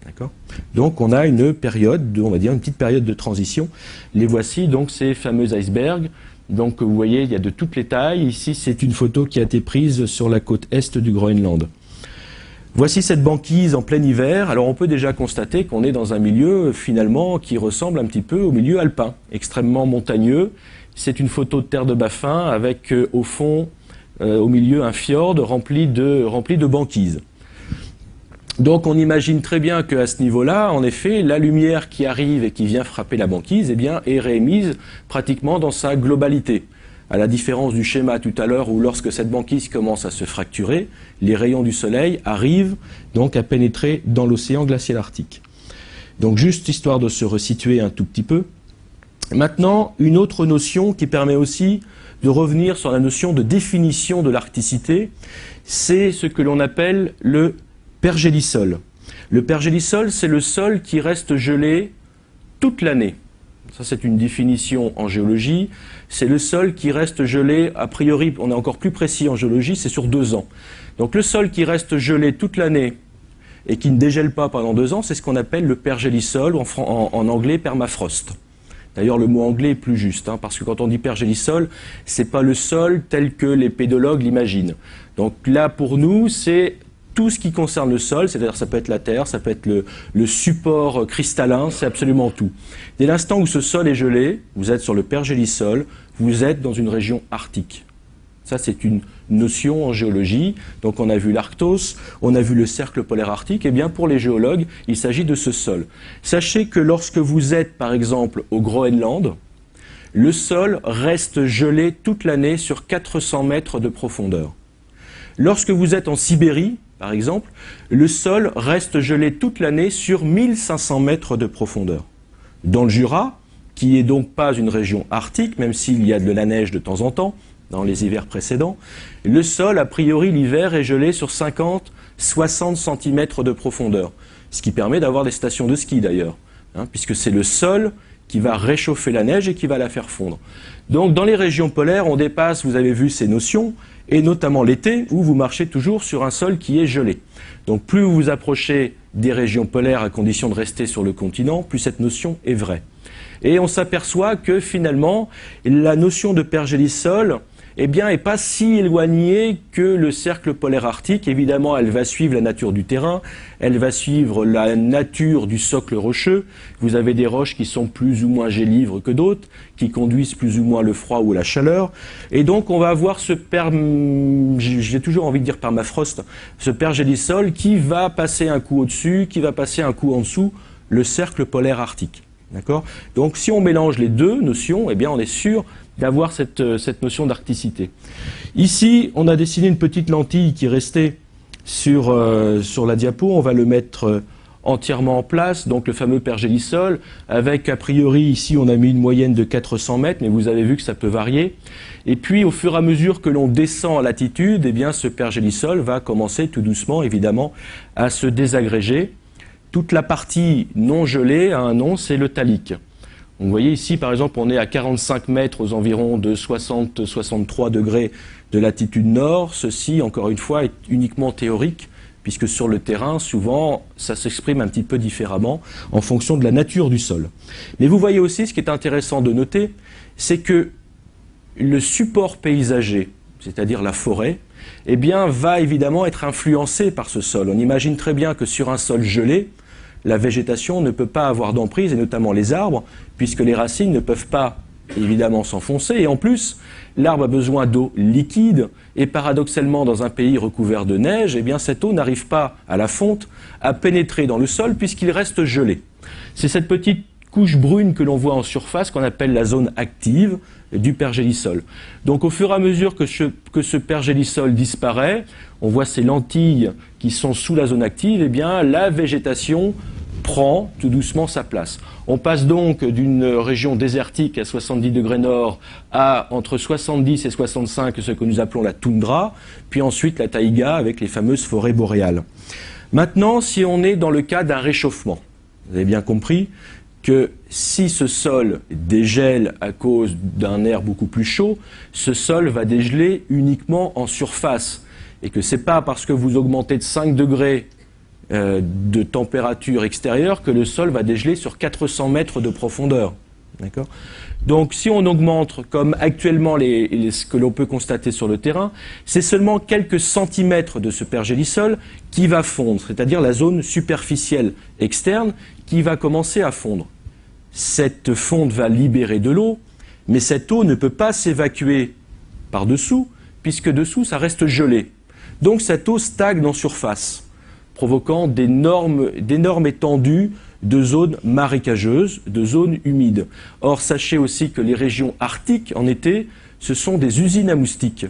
D'accord ? Donc on a une période, on va dire une petite période de transition. Les voici, donc ces fameux icebergs. Donc vous voyez, il y a de toutes les tailles. Ici, c'est une photo qui a été prise sur la côte est du Groenland. Voici cette banquise en plein hiver. Alors on peut déjà constater qu'on est dans un milieu finalement qui ressemble un petit peu au milieu alpin, extrêmement montagneux. C'est une photo de terre de Baffin avec au fond, au milieu, un fjord rempli de banquise. Donc on imagine très bien qu'à ce niveau-là, en effet, la lumière qui arrive et qui vient frapper la banquise, eh bien, est réémise pratiquement dans sa globalité. À la différence du schéma tout à l'heure où lorsque cette banquise commence à se fracturer, les rayons du soleil arrivent donc à pénétrer dans l'océan glacial arctique. Donc juste histoire de se resituer un tout petit peu. Maintenant, une autre notion qui permet aussi de revenir sur la notion de définition de l'arcticité, c'est ce que l'on appelle le pergélisol. Le pergélisol, c'est le sol qui reste gelé toute l'année. Ça, c'est une définition en géologie. C'est le sol qui reste gelé, a priori, on est encore plus précis en géologie, c'est sur 2 ans. Donc le sol qui reste gelé toute l'année et qui ne dégèle pas pendant 2 ans, c'est ce qu'on appelle le pergélisol, ou en anglais permafrost. D'ailleurs, le mot anglais est plus juste, parce que quand on dit pergélisol, c'est pas le sol tel que les pédologues l'imaginent. Donc là, pour nous, c'est tout ce qui concerne le sol, c'est-à-dire ça peut être la terre, ça peut être le support cristallin, c'est absolument tout. Dès l'instant où ce sol est gelé, vous êtes sur le pergélisol, vous êtes dans une région arctique. Ça, c'est une notion en géologie. Donc on a vu l'Arctos, on a vu le cercle polaire arctique. Et bien pour les géologues, il s'agit de ce sol. Sachez que lorsque vous êtes, par exemple, au Groenland, le sol reste gelé toute l'année sur 400 mètres de profondeur. Lorsque vous êtes en Sibérie, par exemple, le sol reste gelé toute l'année sur 1500 mètres de profondeur. Dans le Jura, qui n'est donc pas une région arctique, même s'il y a de la neige de temps en temps, dans les hivers précédents, le sol, a priori, l'hiver est gelé sur 50-60 cm de profondeur, ce qui permet d'avoir des stations de ski d'ailleurs, puisque c'est le sol qui va réchauffer la neige et qui va la faire fondre. Donc dans les régions polaires, on dépasse, vous avez vu ces notions, et notamment l'été, où vous marchez toujours sur un sol qui est gelé. Donc plus vous vous approchez des régions polaires à condition de rester sur le continent, plus cette notion est vraie. Et on s'aperçoit que finalement, la notion de pergélisol eh bien, n'est pas si éloignée que le cercle polaire arctique. Évidemment, elle va suivre la nature du terrain, elle va suivre la nature du socle rocheux. Vous avez des roches qui sont plus ou moins gélivres que d'autres, qui conduisent plus ou moins le froid ou la chaleur. Et donc, on va avoir j'ai toujours envie de dire permafrost, ce pergélisol qui va passer un coup au-dessus, qui va passer un coup en dessous, le cercle polaire arctique. D'accord ? Donc, si on mélange les deux notions, eh bien, on est sûr d'avoir cette notion d'arcticité. Ici, on a dessiné une petite lentille qui restait sur la diapo. On va le mettre entièrement en place, donc le fameux pergélisol, avec a priori, ici, on a mis une moyenne de 400 mètres, mais vous avez vu que ça peut varier. Et puis, au fur et à mesure que l'on descend à latitude, eh bien, ce pergélisol va commencer tout doucement, évidemment, à se désagréger. Toute la partie non gelée a un nom, c'est le talique. Vous voyez ici, par exemple, on est à 45 mètres aux environs de 60-63 degrés de latitude nord. Ceci, encore une fois, est uniquement théorique, puisque sur le terrain, souvent, ça s'exprime un petit peu différemment en fonction de la nature du sol. Mais vous voyez aussi, ce qui est intéressant de noter, c'est que le support paysager, c'est-à-dire la forêt, eh bien, va évidemment être influencé par ce sol. On imagine très bien que sur un sol gelé, la végétation ne peut pas avoir d'emprise, et notamment les arbres, puisque les racines ne peuvent pas évidemment s'enfoncer. Et en plus, l'arbre a besoin d'eau liquide, et paradoxalement, dans un pays recouvert de neige, eh bien, cette eau n'arrive pas à la fonte, à pénétrer dans le sol, puisqu'il reste gelé. C'est cette petite couche brune que l'on voit en surface, qu'on appelle la zone active du pergélisol. Donc au fur et à mesure que ce pergélisol disparaît, on voit ces lentilles qui sont sous la zone active, eh bien la végétation prend tout doucement sa place. On passe donc d'une région désertique à 70 degrés nord à entre 70 et 65, ce que nous appelons la toundra, puis ensuite la taïga avec les fameuses forêts boréales. Maintenant, si on est dans le cas d'un réchauffement, vous avez bien compris que si ce sol dégèle à cause d'un air beaucoup plus chaud, ce sol va dégeler uniquement en surface. Et que ce n'est pas parce que vous augmentez de 5 degrés de température extérieure que le sol va dégeler sur 400 mètres de profondeur. D'accord ? Donc si on augmente, comme actuellement ce que l'on peut constater sur le terrain, c'est seulement quelques centimètres de ce pergélisol qui va fondre, c'est-à-dire la zone superficielle externe qui va commencer à fondre. Cette fonte va libérer de l'eau, mais cette eau ne peut pas s'évacuer par-dessous, puisque dessous ça reste gelé. Donc cette eau stagne en surface, provoquant d'énormes étendues de zones marécageuses, de zones humides. Or, sachez aussi que les régions arctiques, en été, ce sont des usines à moustiques.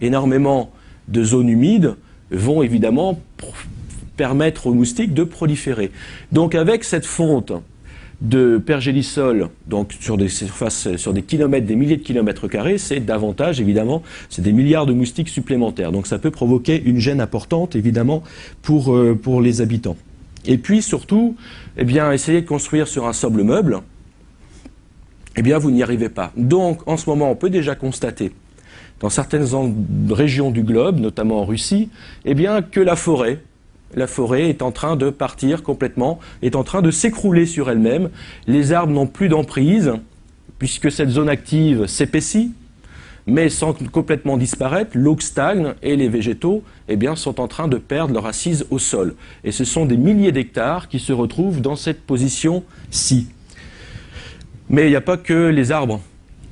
Énormément de zones humides vont évidemment permettre aux moustiques de proliférer. Donc avec cette fonte de pergélisol, donc sur des surfaces, sur des kilomètres, des milliers de kilomètres carrés, c'est davantage, évidemment, c'est des milliards de moustiques supplémentaires. Donc ça peut provoquer une gêne importante, évidemment, pour les habitants. Et puis, surtout, eh bien, essayer de construire sur un sol meuble, eh bien, vous n'y arrivez pas. Donc, en ce moment, on peut déjà constater, dans certaines régions du globe, notamment en Russie, eh bien, que la forêt est en train de partir complètement, est en train de s'écrouler sur elle-même. Les arbres n'ont plus d'emprise, puisque cette zone active s'épaissit, mais sans complètement disparaître, l'eau stagne et les végétaux eh bien, sont en train de perdre leur assise au sol. Et ce sont des milliers d'hectares qui se retrouvent dans cette position-ci. Mais il n'y a pas que les arbres.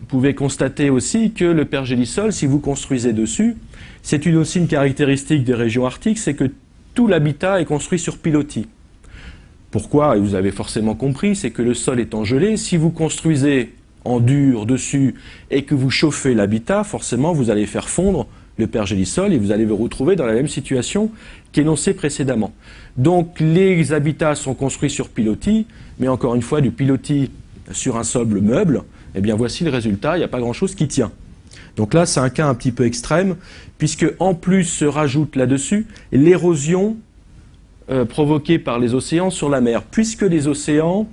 Vous pouvez constater aussi que le pergélisol, si vous construisez dessus, c'est aussi une caractéristique des régions arctiques, c'est que tout l'habitat est construit sur pilotis. Pourquoi ? Et vous avez forcément compris, c'est que le sol étant gelé, si vous construisez en dur dessus et que vous chauffez l'habitat, forcément vous allez faire fondre le pergélisol et vous allez vous retrouver dans la même situation qu'énoncée précédemment. Donc les habitats sont construits sur pilotis, mais encore une fois du pilotis sur un sol meuble, eh bien voici le résultat, il n'y a pas grand-chose qui tient. Donc là, c'est un cas un petit peu extrême, puisque en plus se rajoute là-dessus l'érosion provoquée par les océans sur la mer, puisque les océans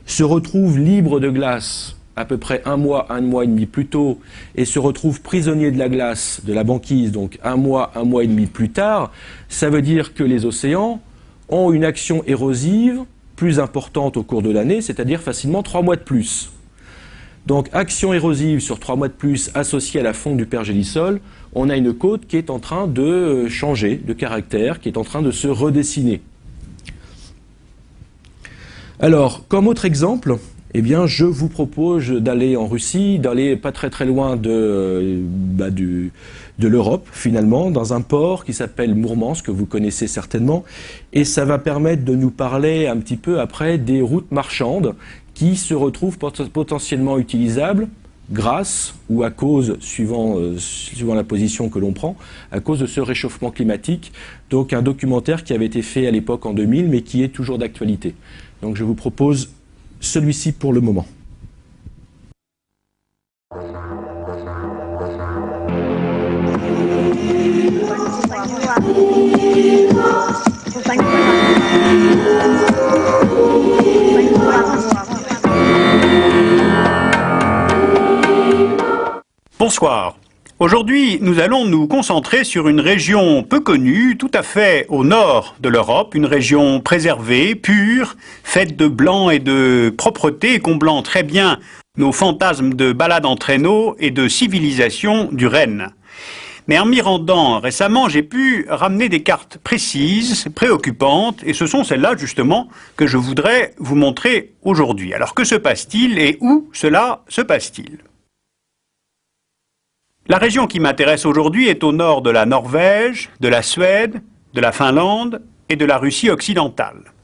se retrouvent libres de glace à peu près un mois et demi plus tôt, et se retrouvent prisonniers de la glace, de la banquise, donc un mois et demi plus tard, ça veut dire que les océans ont une action érosive plus importante au cours de l'année, c'est-à-dire facilement 3 mois de plus. Donc action érosive sur 3 mois de plus associée à la fonte du pergélisol, on a une côte qui est en train de changer de caractère, qui est en train de se redessiner. Alors, comme autre exemple, eh bien, je vous propose d'aller en Russie, d'aller pas très loin de l'Europe, finalement, dans un port qui s'appelle Mourmansk, que vous connaissez certainement, et ça va permettre de nous parler un petit peu après des routes marchandes qui se retrouvent potentiellement utilisables grâce ou à cause, suivant la position que l'on prend, à cause de ce réchauffement climatique. Donc un documentaire qui avait été fait à l'époque en 2000, mais qui est toujours d'actualité. Donc je vous propose celui-ci pour le moment. Bonsoir. Aujourd'hui, nous allons nous concentrer sur une région peu connue, tout à fait au nord de l'Europe, une région préservée, pure, faite de blanc et de propreté, comblant très bien nos fantasmes de balade en traîneau et de civilisation du Renne. Mais en m'y rendant récemment, j'ai pu ramener des cartes précises, préoccupantes, et ce sont celles-là justement que je voudrais vous montrer aujourd'hui. Alors que se passe-t-il et où cela se passe-t-il ? La région qui m'intéresse aujourd'hui est au nord de la Norvège, de la Suède, de la Finlande et de la Russie occidentale.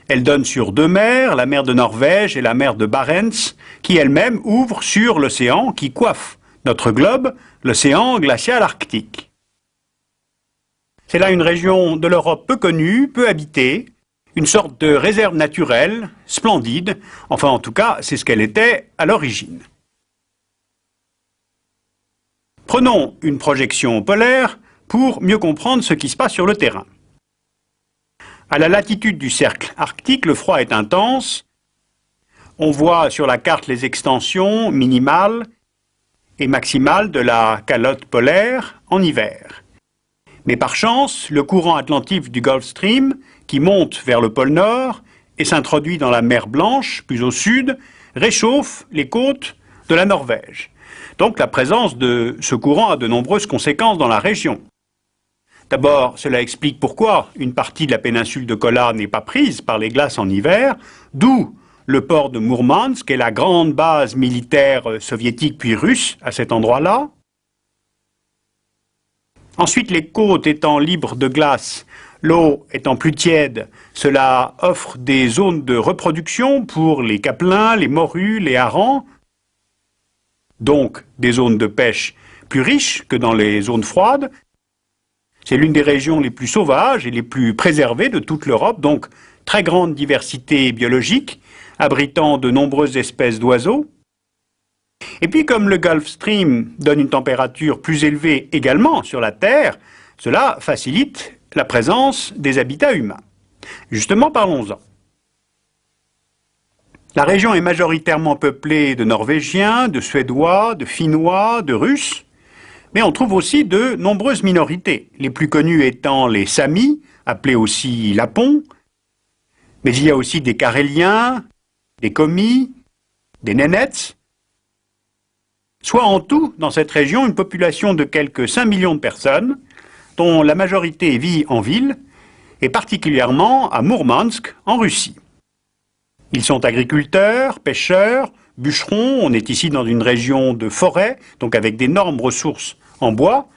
Elle donne sur 2 mers, la mer de Norvège et la mer de Barents, qui elle-même ouvrent sur l'océan qui coiffe notre globe, l'océan glacial arctique. C'est là une région de l'Europe peu connue, peu habitée, une sorte de réserve naturelle, splendide, enfin en tout cas c'est ce qu'elle était à l'origine. Prenons une projection polaire pour mieux comprendre ce qui se passe sur le terrain. À la latitude du cercle arctique, le froid est intense. On voit sur la carte les extensions minimales et maximales de la calotte polaire en hiver. Mais par chance, le courant atlantique du Gulf Stream, qui monte vers le pôle Nord et s'introduit dans la mer Blanche, plus au sud, réchauffe les côtes de la Norvège. Donc la présence de ce courant a de nombreuses conséquences dans la région. D'abord, cela explique pourquoi une partie de la péninsule de Kola n'est pas prise par les glaces en hiver, d'où le port de Mourmansk est la grande base militaire soviétique puis russe à cet endroit-là. Ensuite, les côtes étant libres de glace, l'eau étant plus tiède, cela offre des zones de reproduction pour les capelins, les morues, les harengs, donc des zones de pêche plus riches que dans les zones froides. C'est l'une des régions les plus sauvages et les plus préservées de toute l'Europe, donc très grande diversité biologique, abritant de nombreuses espèces d'oiseaux. Et puis comme le Gulf Stream donne une température plus élevée également sur la Terre, cela facilite la présence des habitats humains. Justement, parlons-en. La région est majoritairement peuplée de Norvégiens, de Suédois, de Finnois, de Russes, mais on trouve aussi de nombreuses minorités, les plus connues étant les Samis, appelés aussi Lapons, mais il y a aussi des Caréliens, des Komis, des Nénètes, soit en tout, dans cette région, une population de quelques 5 millions de personnes, dont la majorité vit en ville, et particulièrement à Mourmansk, en Russie. Ils sont agriculteurs, pêcheurs, bûcherons, on est ici dans une région de forêt, donc avec d'énormes ressources en bois,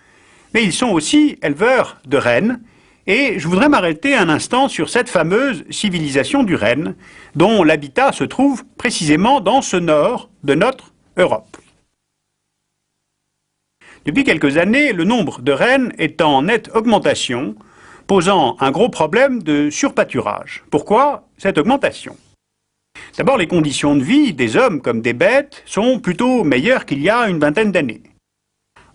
mais ils sont aussi éleveurs de rennes, et je voudrais m'arrêter un instant sur cette fameuse civilisation du renne, dont l'habitat se trouve précisément dans ce nord de notre Europe. Depuis quelques années, le nombre de rennes est en nette augmentation, posant un gros problème de surpâturage. Pourquoi cette augmentation ? D'abord, les conditions de vie des hommes comme des bêtes sont plutôt meilleures qu'il y a une vingtaine d'années.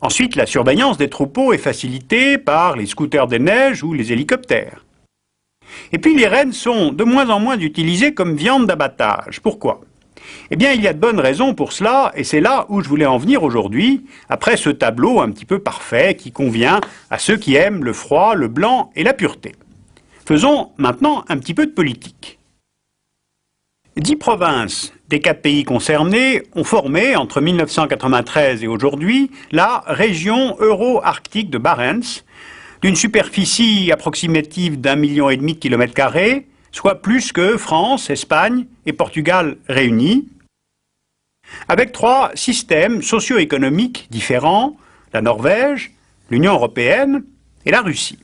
Ensuite, la surveillance des troupeaux est facilitée par les scooters des neiges ou les hélicoptères. Et puis, les rennes sont de moins en moins utilisées comme viande d'abattage. Pourquoi ? Eh bien, il y a de bonnes raisons pour cela, et c'est là où je voulais en venir aujourd'hui, après ce tableau un petit peu parfait qui convient à ceux qui aiment le froid, le blanc et la pureté. Faisons maintenant un petit peu de politique. 10 provinces des 4 pays concernés ont formé, entre 1993 et aujourd'hui, la région euro-arctique de Barents, d'une superficie approximative d'1,5 million de kilomètres carrés, soit plus que France, Espagne et Portugal réunis, avec 3 systèmes socio-économiques différents, la Norvège, l'Union européenne et la Russie.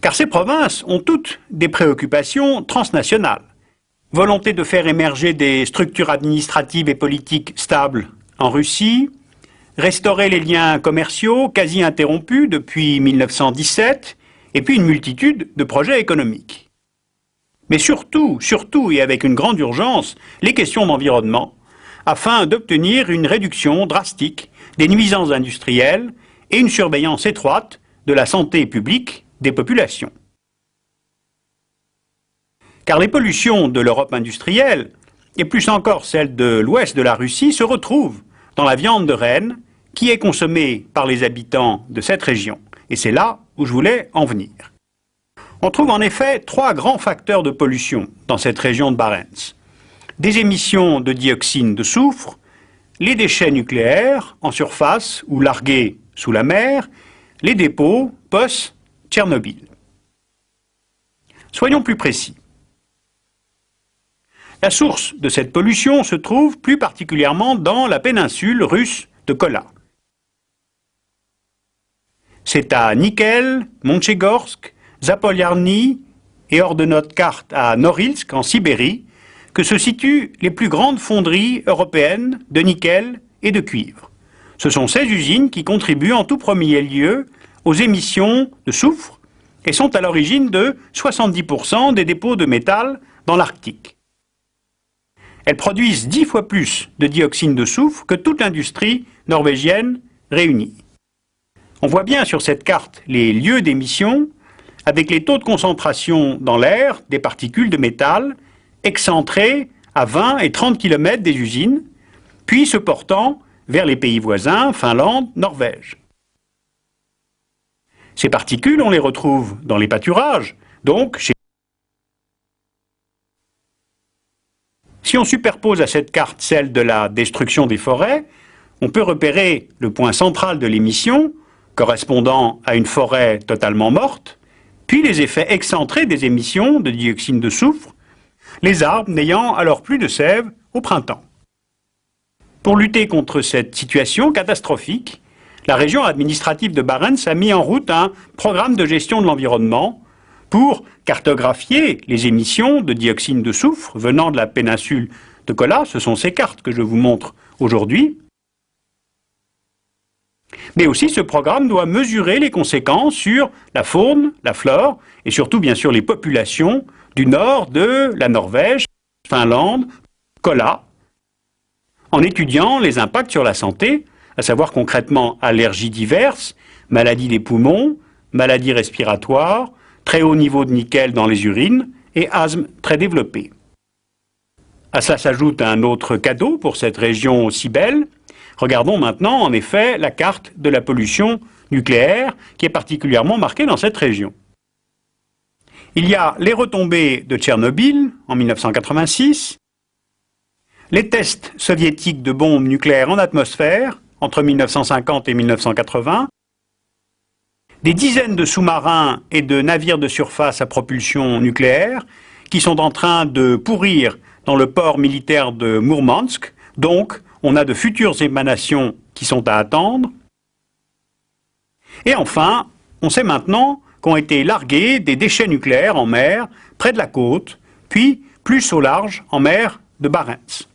Car ces provinces ont toutes des préoccupations transnationales. Volonté de faire émerger des structures administratives et politiques stables en Russie, restaurer les liens commerciaux quasi interrompus depuis 1917, et puis une multitude de projets économiques. Mais surtout et avec une grande urgence, les questions d'environnement, afin d'obtenir une réduction drastique des nuisances industrielles et une surveillance étroite de la santé publique des populations. Car les pollutions de l'Europe industrielle, et plus encore celles de l'ouest de la Russie, se retrouvent dans la viande de renne qui est consommée par les habitants de cette région. Et c'est là où je voulais en venir. On trouve en effet 3 grands facteurs de pollution dans cette région de Barents. Des émissions de dioxine de soufre, les déchets nucléaires en surface ou largués sous la mer, les dépôts post-Tchernobyl. Soyons plus précis. La source de cette pollution se trouve plus particulièrement dans la péninsule russe de Kola. C'est à Nikel, Montchegorsk, Zapolyarny et hors de notre carte à Norilsk en Sibérie que se situent les plus grandes fonderies européennes de nickel et de cuivre. Ce sont ces usines qui contribuent en tout premier lieu aux émissions de soufre et sont à l'origine de 70% des dépôts de métal dans l'Arctique. Elles produisent 10 fois plus de dioxine de soufre que toute l'industrie norvégienne réunie. On voit bien sur cette carte les lieux d'émission avec les taux de concentration dans l'air des particules de métal excentrées à 20 et 30 km des usines, puis se portant vers les pays voisins, Finlande, Norvège. Ces particules, on les retrouve dans les pâturages, donc chez... Si on superpose à cette carte celle de la destruction des forêts, on peut repérer le point central de l'émission, correspondant à une forêt totalement morte, puis les effets excentrés des émissions de dioxine de soufre, les arbres n'ayant alors plus de sève au printemps. Pour lutter contre cette situation catastrophique, la région administrative de Barents a mis en route un programme de gestion de l'environnement pour cartographier les émissions de dioxine de soufre venant de la péninsule de Kola. Ce sont ces cartes que je vous montre aujourd'hui. Mais aussi, ce programme doit mesurer les conséquences sur la faune, la flore et surtout, bien sûr, les populations du nord de la Norvège, Finlande, Kola, en étudiant les impacts sur la santé, à savoir concrètement allergies diverses, maladies des poumons, maladies respiratoires, très haut niveau de nickel dans les urines et asthme très développé. À cela s'ajoute un autre cadeau pour cette région aussi belle. Regardons maintenant en effet la carte de la pollution nucléaire qui est particulièrement marquée dans cette région. Il y a les retombées de Tchernobyl en 1986, les tests soviétiques de bombes nucléaires en atmosphère entre 1950 et 1980, des dizaines de sous-marins et de navires de surface à propulsion nucléaire qui sont en train de pourrir dans le port militaire de Mourmansk. Donc, on a de futures émanations qui sont à attendre. Et enfin, on sait maintenant qu'ont été largués des déchets nucléaires en mer, près de la côte, puis plus au large, en mer de Barents.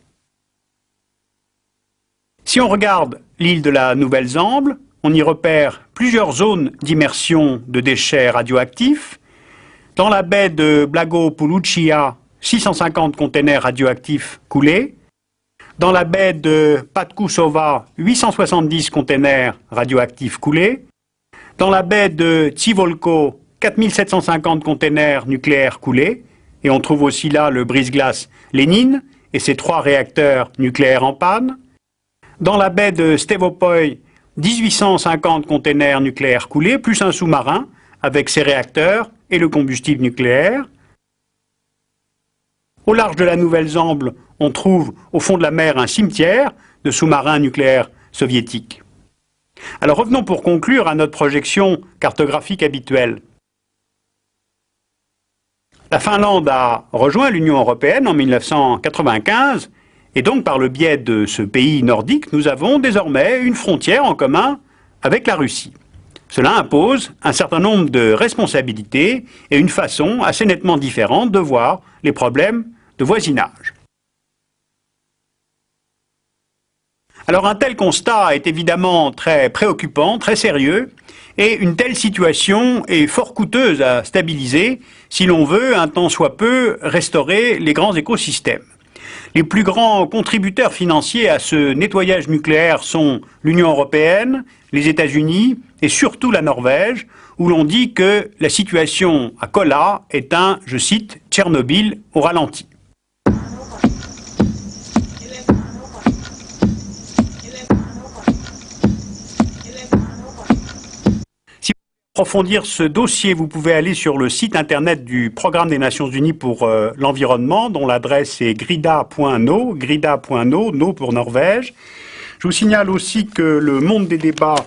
Si on regarde l'île de la Nouvelle-Zambie, on y repère plusieurs zones d'immersion de déchets radioactifs. Dans la baie de Blago-Puluchia, 650 containers radioactifs coulés. Dans la baie de Patkusova, 870 containers radioactifs coulés. Dans la baie de Tsivolko, 4750 containers nucléaires coulés. Et on trouve aussi là le brise-glace Lénine et ses 3 réacteurs nucléaires en panne. Dans la baie de Stevopoy, 1850 containers nucléaires coulés, plus un sous-marin avec ses réacteurs et le combustible nucléaire. Au large de la Nouvelle-Zambie, on trouve au fond de la mer un cimetière de sous-marins nucléaires soviétiques. Alors revenons pour conclure à notre projection cartographique habituelle. La Finlande a rejoint l'Union européenne en 1995 et donc par le biais de ce pays nordique, nous avons désormais une frontière en commun avec la Russie. Cela impose un certain nombre de responsabilités et une façon assez nettement différente de voir les problèmes de voisinage. Alors un tel constat est évidemment très préoccupant, très sérieux, et une telle situation est fort coûteuse à stabiliser si l'on veut, un tant soit peu, restaurer les grands écosystèmes. Les plus grands contributeurs financiers à ce nettoyage nucléaire sont l'Union européenne, les États-Unis et surtout la Norvège, où l'on dit que la situation à Kola est un, je cite, Tchernobyl au ralenti. Pour approfondir ce dossier, vous pouvez aller sur le site internet du Programme des Nations Unies pour l'environnement, dont l'adresse est grida.no, no pour Norvège. Je vous signale aussi que le Monde des débats,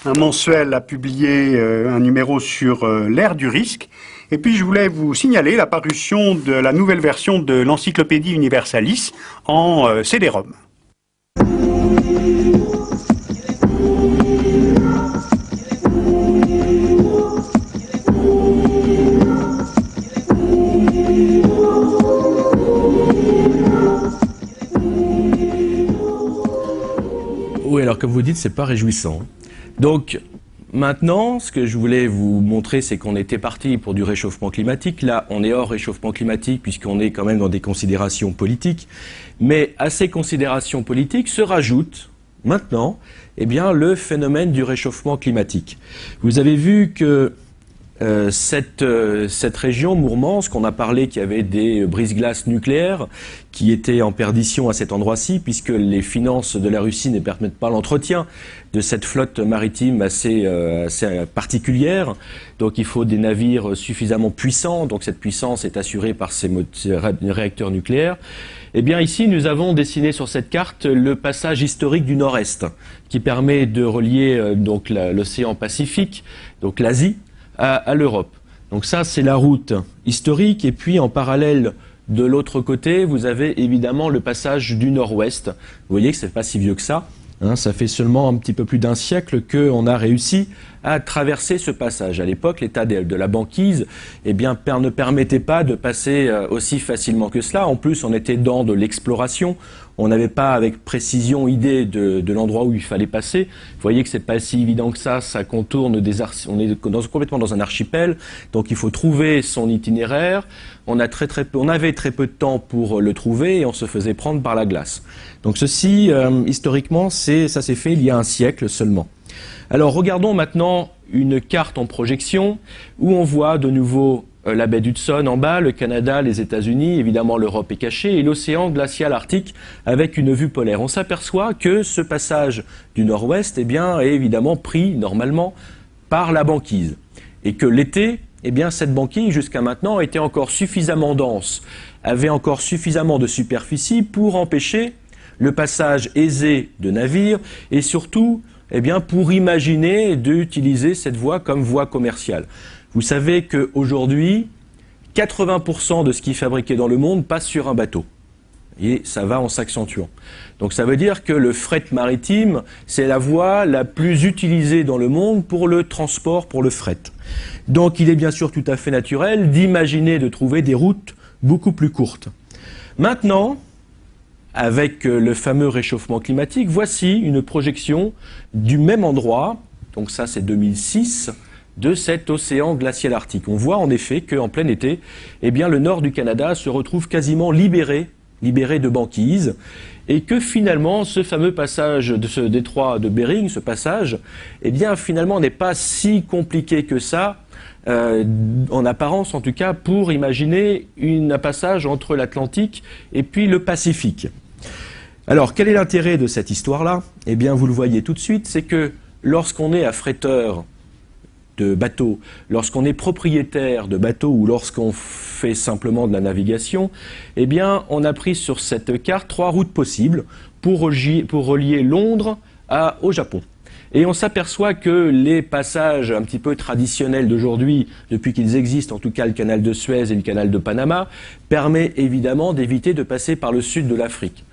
un mensuel, a publié un numéro sur l'ère du risque. Et puis je voulais vous signaler la parution de la nouvelle version de l'Encyclopédie Universalis en CD-ROM. Oui, alors comme vous dites, c'est pas réjouissant. Donc maintenant, ce que je voulais vous montrer, c'est qu'on était parti pour du réchauffement climatique. Là, on est hors réchauffement climatique puisqu'on est quand même dans des considérations politiques. Mais à ces considérations politiques se rajoute maintenant, eh bien, le phénomène du réchauffement climatique. Vous avez vu que cette région, Mourmansk, on a parlé qu'il y avait des brise-glaces nucléaires qui étaient en perdition à cet endroit-ci, puisque les finances de la Russie ne permettent pas l'entretien de cette flotte maritime assez particulière. Donc il faut des navires suffisamment puissants, donc cette puissance est assurée par ces réacteurs nucléaires. Eh bien ici, nous avons dessiné sur cette carte le passage historique du Nord-Est, qui permet de relier donc l'océan Pacifique, donc l'Asie, à l'Europe. Donc ça, c'est la route historique. Et puis, en parallèle, de l'autre côté, vous avez évidemment le passage du Nord-Ouest. Vous voyez que c'est pas si vieux que ça. Hein, ça fait seulement un petit peu plus d'un siècle qu'on a réussi à traverser ce passage. À l'époque, l'état de la banquise eh bien, ne permettait pas de passer aussi facilement que cela. En plus, on était dans de l'exploration. On n'avait pas avec précision idée de l'endroit où il fallait passer. Vous voyez que c'est pas si évident que ça contourne on est complètement dans un archipel, donc il faut trouver son itinéraire. On avait très peu de temps pour le trouver et on se faisait prendre par la glace. Donc ceci, historiquement, ça s'est fait il y a un siècle seulement. Alors regardons maintenant une carte en projection où on voit de nouveau la baie d'Hudson en bas, le Canada, les États-Unis, évidemment l'Europe est cachée, et l'océan glacial arctique avec une vue polaire. On s'aperçoit que ce passage du nord-ouest eh bien, est évidemment pris normalement par la banquise. Et que l'été, eh bien, cette banquise jusqu'à maintenant était encore suffisamment dense, avait encore suffisamment de superficie pour empêcher le passage aisé de navires et surtout eh bien, pour imaginer d'utiliser cette voie comme voie commerciale. Vous savez qu'aujourd'hui, 80% de ce qui est fabriqué dans le monde passe sur un bateau. Et ça va en s'accentuant. Donc ça veut dire que le fret maritime, c'est la voie la plus utilisée dans le monde pour le transport, pour le fret. Donc il est bien sûr tout à fait naturel d'imaginer de trouver des routes beaucoup plus courtes. Maintenant, avec le fameux réchauffement climatique, voici une projection du même endroit, donc ça c'est 2006, de cet océan glacial arctique. On voit en effet qu'en plein été, eh bien, le nord du Canada se retrouve quasiment libéré de banquise, et que finalement ce fameux passage de ce détroit de Bering, ce passage, eh bien finalement n'est pas si compliqué que ça, en apparence en tout cas, pour imaginer un passage entre l'Atlantique et puis le Pacifique. Alors quel est l'intérêt de cette histoire-là? Eh bien vous le voyez tout de suite, c'est que lorsqu'on est à fretteur de bateau, lorsqu'on est propriétaire de bateau ou lorsqu'on fait simplement de la navigation, eh bien, on a pris sur cette carte 3 routes possibles pour relier Londres au Japon. Et on s'aperçoit que les passages un petit peu traditionnels d'aujourd'hui, depuis qu'ils existent, en tout cas le canal de Suez et le canal de Panama, permet évidemment d'éviter de passer par le sud de l'Afrique.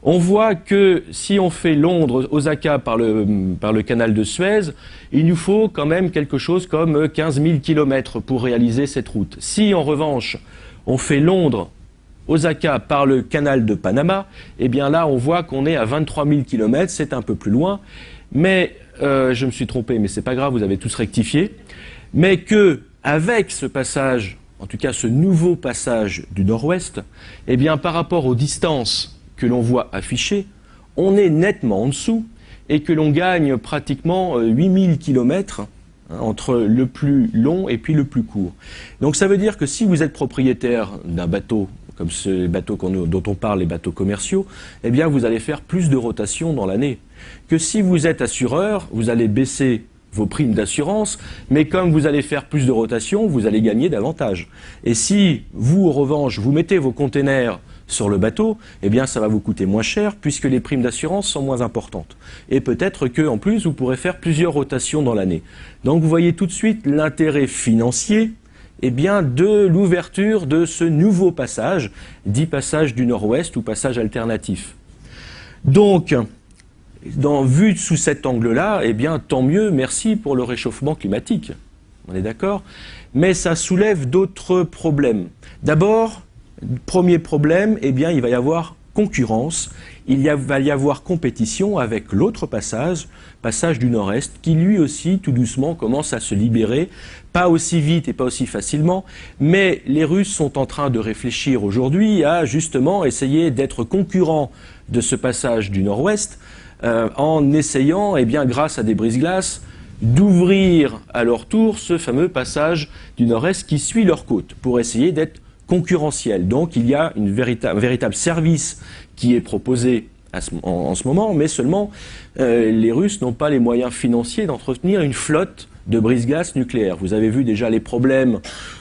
On voit que si on fait Londres-Osaka par le canal de Suez, il nous faut quand même quelque chose comme 15 000 km pour réaliser cette route. Si en revanche, on fait Londres-Osaka par le canal de Panama, eh bien là, on voit qu'on est à 23 000 km, c'est un peu plus loin. Mais, je me suis trompé, mais c'est pas grave, vous avez tous rectifié. Mais que, avec ce passage, en tout cas ce nouveau passage du nord-ouest, eh bien par rapport aux distances que l'on voit affichées, on est nettement en dessous et que l'on gagne pratiquement 8000 km entre le plus long et puis le plus court. Donc ça veut dire que si vous êtes propriétaire d'un bateau, comme ce bateau dont on parle, les bateaux commerciaux, eh bien vous allez faire plus de rotation dans l'année. Que si vous êtes assureur, vous allez baisser vos primes d'assurance, mais comme vous allez faire plus de rotation, vous allez gagner davantage. Et si vous, en revanche, vous mettez vos containers sur le bateau, eh bien ça va vous coûter moins cher puisque les primes d'assurance sont moins importantes. Et peut-être qu'en plus, vous pourrez faire plusieurs rotations dans l'année. Donc vous voyez tout de suite l'intérêt financier eh bien, de l'ouverture de ce nouveau passage, dit passage du Nord-Ouest ou passage alternatif. Donc, vu sous cet angle-là, eh bien, tant mieux, merci pour le réchauffement climatique. On est d'accord? Mais ça soulève d'autres problèmes. D'abord, premier problème, eh bien, il va y avoir concurrence, va y avoir compétition avec l'autre passage du Nord-Est, qui lui aussi, tout doucement, commence à se libérer, pas aussi vite et pas aussi facilement, mais les Russes sont en train de réfléchir aujourd'hui à justement essayer d'être concurrents de ce passage du Nord-Ouest, en essayant, eh bien, grâce à des brise-glaces, d'ouvrir à leur tour ce fameux passage du Nord-Est qui suit leur côte, pour essayer d'être concurrentiel. Donc il y a un véritable service qui est proposé en ce moment, mais seulement les Russes n'ont pas les moyens financiers d'entretenir une flotte de brise-glace nucléaire. Vous avez vu déjà les problèmes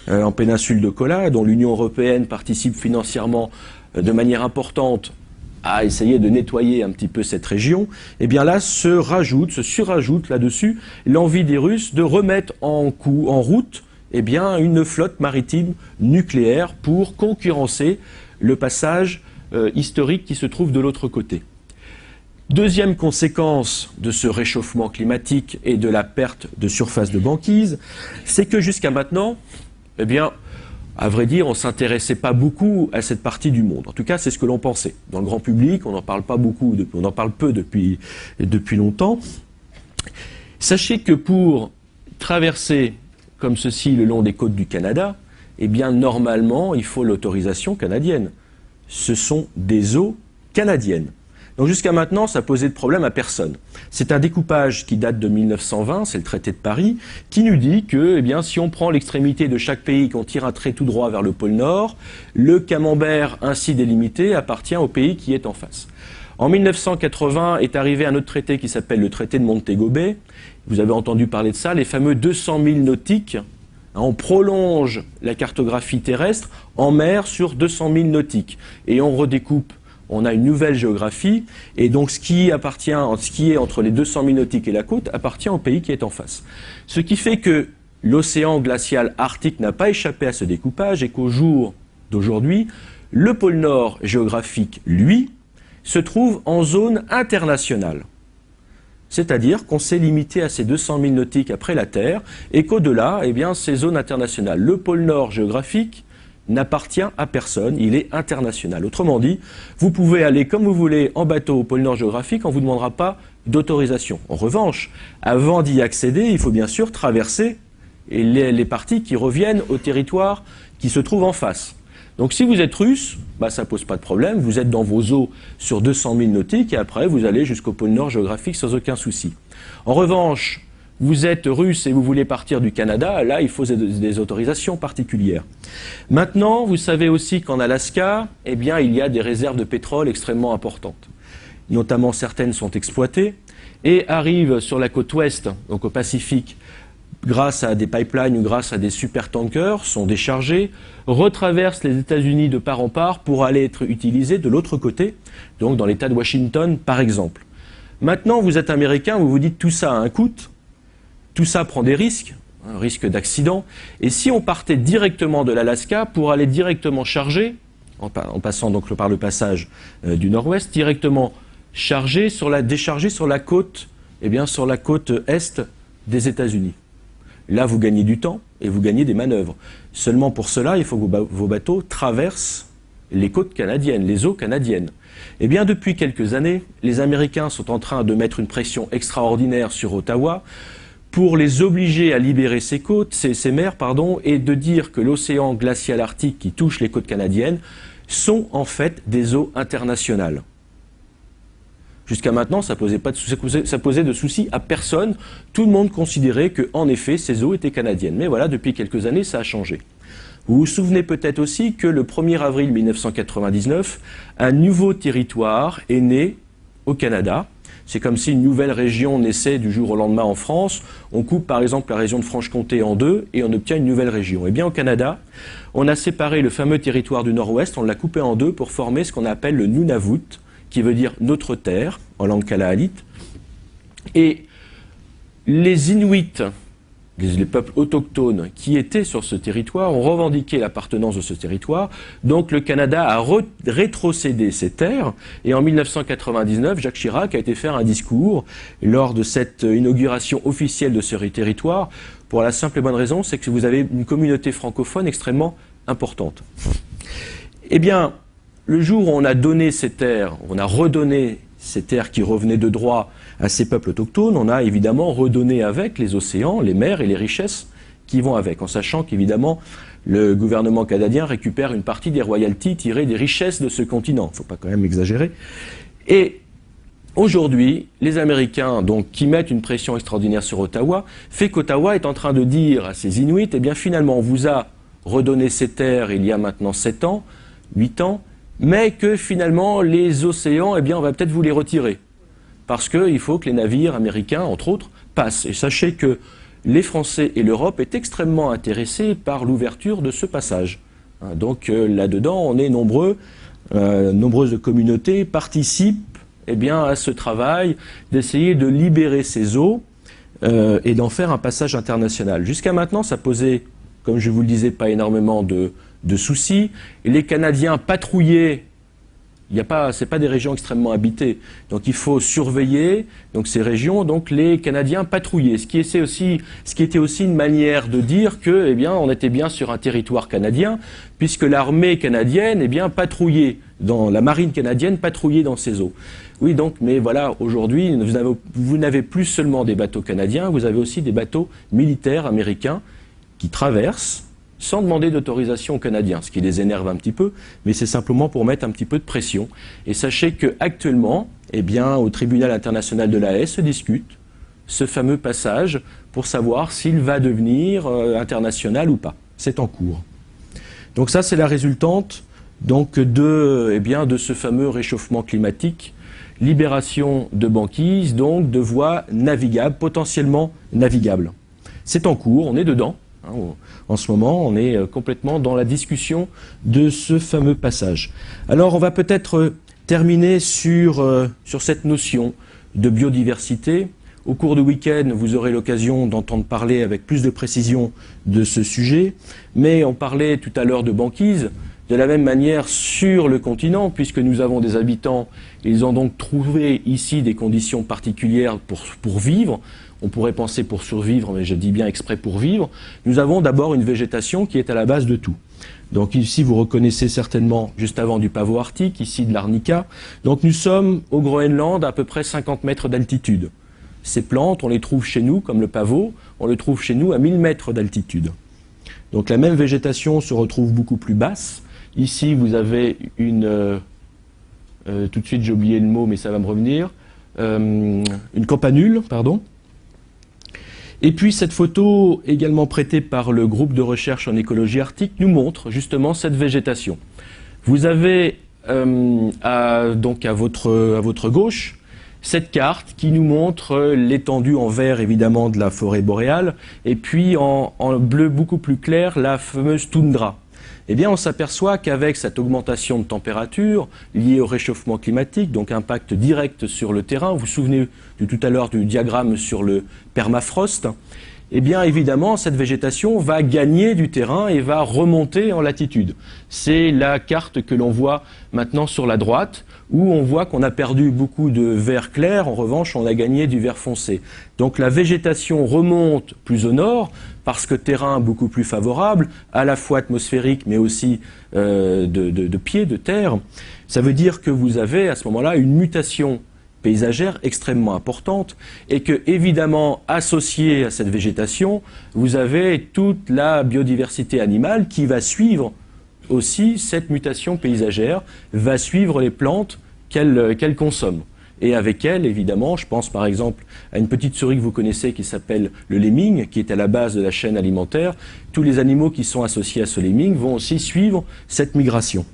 en péninsule de Kola, dont l'Union européenne participe financièrement de manière importante à essayer de nettoyer un petit peu cette région. Et bien là se surajoute là-dessus l'envie des Russes de remettre en route eh bien, une flotte maritime nucléaire pour concurrencer le passage historique qui se trouve de l'autre côté. Deuxième conséquence de ce réchauffement climatique et de la perte de surface de banquise, c'est que jusqu'à maintenant, eh bien, à vrai dire, on ne s'intéressait pas beaucoup à cette partie du monde. En tout cas, c'est ce que l'on pensait. Dans le grand public, on n'en parle pas beaucoup, on en parle peu depuis longtemps. Sachez que pour traverser comme ceci le long des côtes du Canada, eh bien, normalement, il faut l'autorisation canadienne. Ce sont des eaux canadiennes. Donc jusqu'à maintenant, ça posait de problème à personne. C'est un découpage qui date de 1920, c'est le traité de Paris, qui nous dit que eh bien, si on prend l'extrémité de chaque pays, qu'on tire un trait tout droit vers le pôle Nord, le camembert ainsi délimité appartient au pays qui est en face. En 1980 est arrivé un autre traité qui s'appelle le traité de Montego Bay. Vous avez entendu parler de ça, les fameux 200 000 nautiques. On prolonge la cartographie terrestre en mer sur 200 000 nautiques. Et on redécoupe. On a une nouvelle géographie, et donc ce qui est entre les 200 000 nautiques et la côte appartient au pays qui est en face. Ce qui fait que l'océan glacial arctique n'a pas échappé à ce découpage, et qu'au jour d'aujourd'hui, le pôle Nord géographique, lui, se trouve en zone internationale. C'est-à-dire qu'on s'est limité à ces 200 000 nautiques après la Terre, et qu'au-delà, eh bien, c'est zone internationale. Le pôle Nord géographique n'appartient à personne, il est international. Autrement dit, vous pouvez aller comme vous voulez en bateau au pôle Nord géographique, on ne vous demandera pas d'autorisation. En revanche, avant d'y accéder, il faut bien sûr traverser les parties qui reviennent au territoire qui se trouve en face. Donc si vous êtes russe, ça ne pose pas de problème, vous êtes dans vos eaux sur 200 000 nautiques et après vous allez jusqu'au pôle Nord géographique sans aucun souci. En revanche, vous êtes russe et vous voulez partir du Canada, là il faut des autorisations particulières. Maintenant, vous savez aussi qu'en Alaska, eh bien, il y a des réserves de pétrole extrêmement importantes. Notamment certaines sont exploitées et arrivent sur la côte ouest, donc au Pacifique, grâce à des pipelines ou grâce à des supertankers, sont déchargés, retraversent les États-Unis de part en part pour aller être utilisés de l'autre côté, donc dans l'État de Washington par exemple. Maintenant, vous êtes américain, vous vous dites tout ça a un coût, tout ça prend des risques, un risque d'accident, et si on partait directement de l'Alaska pour aller directement charger, en passant donc par le passage du nord-ouest, directement décharger sur la côte, eh bien sur la côte est des États-Unis. Là, vous gagnez du temps et vous gagnez des manœuvres. Seulement pour cela, il faut que vos bateaux traversent les côtes canadiennes, les eaux canadiennes. Eh bien, depuis quelques années, les Américains sont en train de mettre une pression extraordinaire sur Ottawa pour les obliger à libérer ces côtes, ces mers, et de dire que l'océan glacial arctique qui touche les côtes canadiennes sont en fait des eaux internationales. Jusqu'à maintenant, ça posait de soucis à personne. Tout le monde considérait que, en effet, ces eaux étaient canadiennes. Mais voilà, depuis quelques années, ça a changé. Vous vous souvenez peut-être aussi que le 1er avril 1999, un nouveau territoire est né au Canada. C'est comme si une nouvelle région naissait du jour au lendemain en France. On coupe par exemple la région de Franche-Comté en deux et on obtient une nouvelle région. Eh bien au Canada, on a séparé le fameux territoire du Nord-Ouest, on l'a coupé en deux pour former ce qu'on appelle le Nunavut, qui veut dire notre terre, en langue kalaalite. Et les Inuits, les peuples autochtones qui étaient sur ce territoire, ont revendiqué l'appartenance de ce territoire. Donc le Canada a rétrocédé ces terres. Et en 1999, Jacques Chirac a été faire un discours lors de cette inauguration officielle de ce territoire, pour la simple et bonne raison, c'est que vous avez une communauté francophone extrêmement importante. Eh bien, le jour où on a donné ces terres, on a redonné ces terres qui revenaient de droit à ces peuples autochtones, on a évidemment redonné avec les océans, les mers et les richesses qui vont avec, en sachant qu'évidemment le gouvernement canadien récupère une partie des royalties tirées des richesses de ce continent. Il ne faut pas quand même exagérer. Et aujourd'hui, les Américains, donc, qui mettent une pression extraordinaire sur Ottawa, fait qu'Ottawa est en train de dire à ces Inuits, eh bien finalement on vous a redonné ces terres il y a maintenant 7 ans, 8 ans, mais que finalement les océans, eh bien on va peut-être vous les retirer. Parce qu'il faut que les navires américains, entre autres, passent. Et sachez que les Français et l'Europe est extrêmement intéressés par l'ouverture de ce passage. Donc là-dedans, on est nombreux, nombreuses communautés participent eh bien, à ce travail d'essayer de libérer ces eaux et d'en faire un passage international. Jusqu'à maintenant, ça posait, comme je vous le disais, pas énormément de soucis. Et les Canadiens patrouillaient. C'est pas des régions extrêmement habitées, donc il faut surveiller donc ces régions. Donc les Canadiens patrouillaient, ce qui était aussi une manière de dire que, eh bien, on était bien sur un territoire canadien, puisque l'armée canadienne, eh bien, patrouillait la marine canadienne patrouillait dans ces eaux. Oui, donc, mais voilà, aujourd'hui, vous n'avez plus seulement des bateaux canadiens, vous avez aussi des bateaux militaires américains qui traversent sans demander d'autorisation aux Canadiens, ce qui les énerve un petit peu, mais c'est simplement pour mettre un petit peu de pression. Et sachez qu'actuellement, eh bien, au tribunal international de la Haye se discute ce fameux passage pour savoir s'il va devenir international ou pas. C'est en cours. Donc ça, c'est la résultante donc, de ce fameux réchauffement climatique, libération de banquises, donc de voies navigables, potentiellement navigables. C'est en cours, on est dedans. En ce moment, on est complètement dans la discussion de ce fameux passage. Alors, on va peut-être terminer sur cette notion de biodiversité. Au cours du week-end, vous aurez l'occasion d'entendre parler avec plus de précision de ce sujet. Mais on parlait tout à l'heure de banquise. De la même manière, sur le continent, puisque nous avons des habitants, ils ont donc trouvé ici des conditions particulières pour vivre. On pourrait penser pour survivre, mais je dis bien exprès pour vivre. Nous avons d'abord une végétation qui est à la base de tout. Donc ici, vous reconnaissez certainement, juste avant du pavot arctique, ici de l'arnica. Donc nous sommes au Groenland à peu près 50 mètres d'altitude. Ces plantes, on les trouve chez nous, comme le pavot, on le trouve chez nous à 1000 mètres d'altitude. Donc la même végétation se retrouve beaucoup plus basse. Ici, vous avez tout de suite j'ai oublié le mot, mais ça va me revenir, une campanule, pardon. Et puis cette photo, également prêtée par le groupe de recherche en écologie arctique, nous montre justement cette végétation. Vous avez donc à votre gauche, cette carte qui nous montre l'étendue en vert évidemment de la forêt boréale et puis en bleu beaucoup plus clair la fameuse toundra. Eh bien on s'aperçoit qu'avec cette augmentation de température liée au réchauffement climatique, donc impact direct sur le terrain, vous vous souvenez de tout à l'heure du diagramme sur le permafrost, eh bien évidemment cette végétation va gagner du terrain et va remonter en latitude. C'est la carte que l'on voit maintenant sur la droite, où on voit qu'on a perdu beaucoup de vert clair, en revanche on a gagné du vert foncé. Donc la végétation remonte plus au nord, parce que terrain beaucoup plus favorable, à la fois atmosphérique mais aussi de pied, de terre. Ça veut dire que vous avez à ce moment-là une mutation paysagère extrêmement importante et que, évidemment, associée à cette végétation, vous avez toute la biodiversité animale qui va suivre aussi cette mutation paysagère, va suivre les plantes qu'elle consomme. Et avec elle, évidemment, je pense par exemple à une petite souris que vous connaissez qui s'appelle le lemming, qui est à la base de la chaîne alimentaire. Tous les animaux qui sont associés à ce lemming vont aussi suivre cette migration.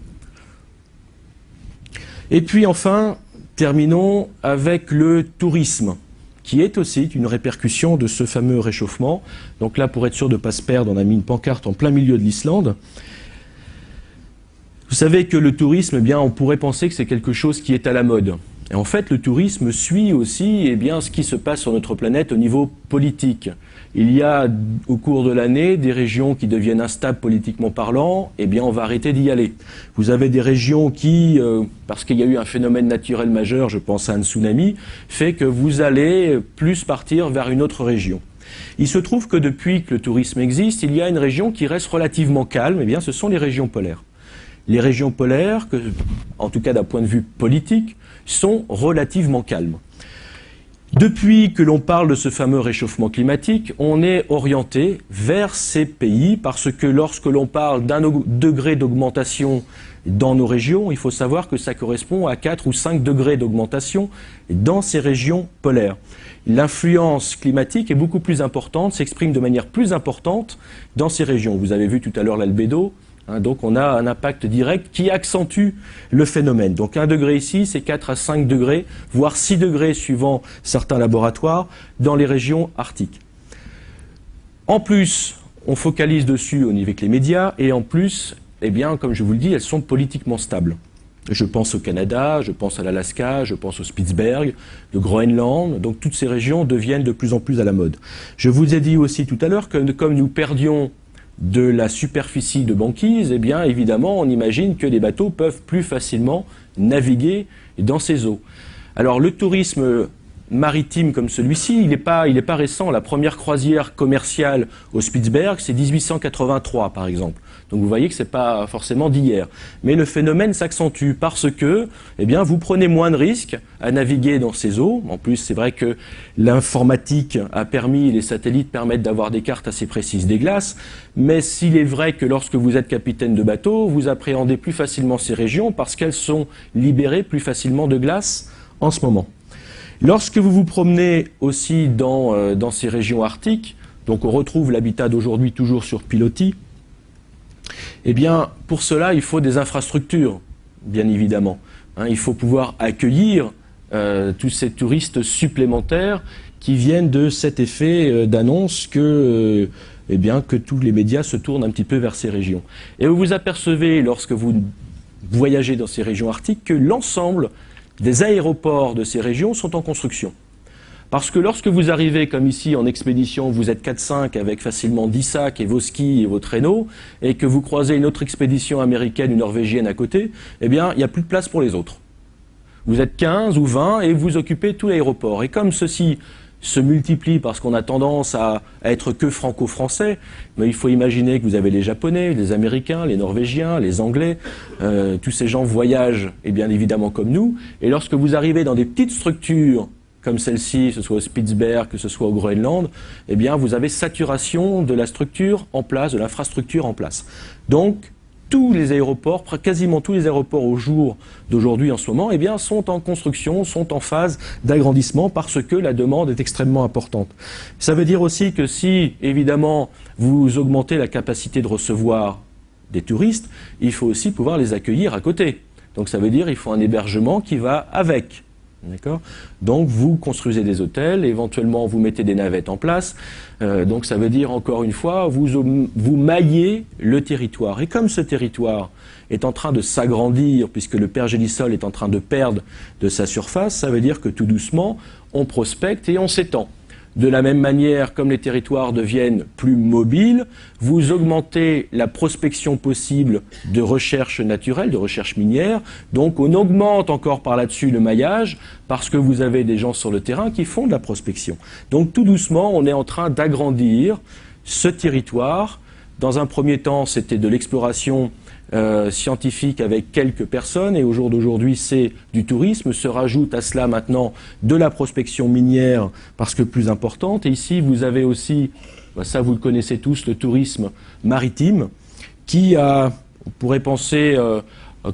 Et puis enfin, terminons avec le tourisme, qui est aussi une répercussion de ce fameux réchauffement. Donc là, pour être sûr de ne pas se perdre, on a mis une pancarte en plein milieu de l'Islande. Vous savez que le tourisme, eh bien, on pourrait penser que c'est quelque chose qui est à la mode. Et en fait, le tourisme suit aussi eh bien, ce qui se passe sur notre planète au niveau politique. Il y a, au cours de l'année, des régions qui deviennent instables politiquement parlant, eh bien, on va arrêter d'y aller. Vous avez des régions qui, parce qu'il y a eu un phénomène naturel majeur, je pense à un tsunami, fait que vous allez plus partir vers une autre région. Il se trouve que depuis que le tourisme existe, il y a une région qui reste relativement calme, eh bien, ce sont les régions polaires. Les régions polaires, en tout cas d'un point de vue politique, sont relativement calmes. Depuis que l'on parle de ce fameux réchauffement climatique, on est orienté vers ces pays parce que lorsque l'on parle d'un degré d'augmentation dans nos régions, il faut savoir que ça correspond à 4 ou 5 degrés d'augmentation dans ces régions polaires. L'influence climatique est beaucoup plus importante, s'exprime de manière plus importante dans ces régions. Vous avez vu tout à l'heure l'albédo. Donc on a un impact direct qui accentue le phénomène. Donc 1 degré ici, c'est 4 à 5 degrés, voire 6 degrés suivant certains laboratoires dans les régions arctiques. En plus, on focalise dessus au niveau avec les médias et en plus, eh bien, comme je vous le dis, elles sont politiquement stables. Je pense au Canada, je pense à l'Alaska, je pense au Spitzberg, le Groenland, donc toutes ces régions deviennent de plus en plus à la mode. Je vous ai dit aussi tout à l'heure que comme nous perdions de la superficie de banquise, eh bien évidemment on imagine que les bateaux peuvent plus facilement naviguer dans ces eaux. Alors le tourisme maritime comme celui-ci, il n'est pas récent. La première croisière commerciale au Spitzberg, c'est 1883 par exemple. Donc vous voyez que ce n'est pas forcément d'hier. Mais le phénomène s'accentue parce que eh bien, vous prenez moins de risques à naviguer dans ces eaux. En plus, c'est vrai que l'informatique a permis, les satellites permettent d'avoir des cartes assez précises des glaces. Mais s'il est vrai que lorsque vous êtes capitaine de bateau, vous appréhendez plus facilement ces régions parce qu'elles sont libérées plus facilement de glace en ce moment. Lorsque vous vous promenez aussi dans ces régions arctiques, donc on retrouve l'habitat d'aujourd'hui toujours sur pilotis, eh bien, pour cela, il faut des infrastructures, bien évidemment. Il faut pouvoir accueillir tous ces touristes supplémentaires qui viennent de cet effet d'annonce que tous les médias se tournent un petit peu vers ces régions. Et vous vous apercevez, lorsque vous voyagez dans ces régions arctiques, que l'ensemble des aéroports de ces régions sont en construction. Parce que lorsque vous arrivez, comme ici, en expédition, vous êtes 4-5 avec facilement 10 sacs et vos skis et vos traîneaux, et que vous croisez une autre expédition américaine ou norvégienne à côté, eh bien, il n'y a plus de place pour les autres. Vous êtes 15 ou 20 et vous occupez tout l'aéroport. Et comme ceci se multiplie parce qu'on a tendance à être que franco-français, mais il faut imaginer que vous avez les Japonais, les Américains, les Norvégiens, les Anglais, tous ces gens voyagent, et bien évidemment comme nous, et lorsque vous arrivez dans des petites structures comme celle-ci, que ce soit au Spitzberg, que ce soit au Groenland, eh bien, vous avez saturation de la structure en place, de l'infrastructure en place. Donc, tous les aéroports, quasiment tous les aéroports au jour d'aujourd'hui en ce moment, eh bien, sont en construction, sont en phase d'agrandissement parce que la demande est extrêmement importante. Ça veut dire aussi que si, évidemment, vous augmentez la capacité de recevoir des touristes, il faut aussi pouvoir les accueillir à côté. Donc ça veut dire qu'il faut un hébergement qui va avec. D'accord ? Donc vous construisez des hôtels, éventuellement vous mettez des navettes en place. Donc ça veut dire, encore une fois, vous maillez le territoire. Et comme ce territoire est en train de s'agrandir, puisque le pergélisol est en train de perdre de sa surface, ça veut dire que tout doucement, on prospecte et on s'étend. De la même manière, comme les territoires deviennent plus mobiles, vous augmentez la prospection possible de recherche naturelle, de recherche minière. Donc on augmente encore par là-dessus le maillage parce que vous avez des gens sur le terrain qui font de la prospection. Donc tout doucement, on est en train d'agrandir ce territoire. Dans un premier temps, c'était de l'exploration scientifique avec quelques personnes, et au jour d'aujourd'hui c'est du tourisme. Se rajoute à cela maintenant de la prospection minière parce que plus importante. Et ici vous avez aussi, ça vous le connaissez tous, le tourisme maritime qui a, on pourrait penser,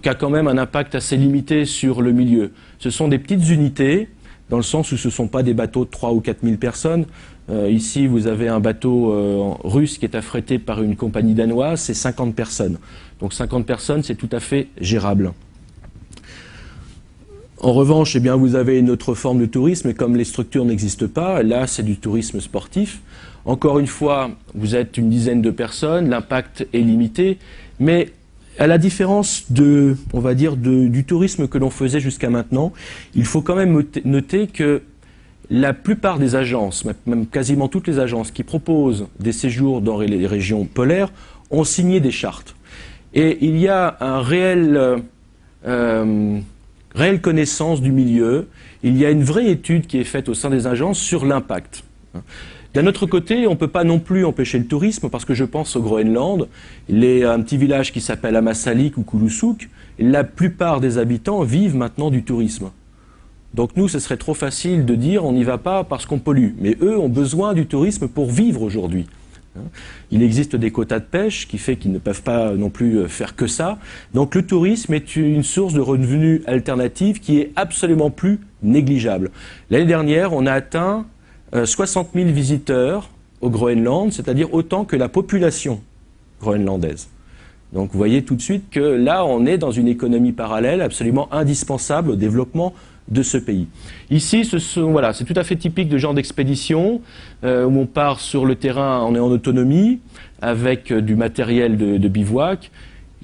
qu'a quand même un impact assez limité sur le milieu. Ce sont des petites unités, dans le sens où ce ne sont pas des bateaux de 3 ou 4 000 personnes. Ici, vous avez un bateau russe qui est affrété par une compagnie danoise, c'est 50 personnes. Donc 50 personnes, c'est tout à fait gérable. En revanche, eh bien, vous avez une autre forme de tourisme, et comme les structures n'existent pas, là, c'est du tourisme sportif. Encore une fois, vous êtes une dizaine de personnes, l'impact est limité, mais à la différence de, on va dire, du tourisme que l'on faisait jusqu'à maintenant, il faut quand même noter que la plupart des agences, même quasiment toutes les agences qui proposent des séjours dans les régions polaires, ont signé des chartes. Et il y a un réelle connaissance du milieu, il y a une vraie étude qui est faite au sein des agences sur l'impact. D'un autre côté, on ne peut pas non plus empêcher le tourisme, parce que je pense au Groenland, il y a un petit village qui s'appelle Ammassalik ou Kulusuk, la plupart des habitants vivent maintenant du tourisme. Donc nous, ce serait trop facile de dire on n'y va pas parce qu'on pollue. Mais eux ont besoin du tourisme pour vivre aujourd'hui. Il existe des quotas de pêche qui fait qu'ils ne peuvent pas non plus faire que ça. Donc le tourisme est une source de revenus alternative qui est absolument plus négligeable. L'année dernière, on a atteint 60 000 visiteurs au Groenland, c'est-à-dire autant que la population groenlandaise. Donc vous voyez tout de suite que là, on est dans une économie parallèle absolument indispensable au développement de ce pays. Ici, voilà, c'est tout à fait typique de genre d'expédition où on part sur le terrain, on est en autonomie avec du matériel de bivouac.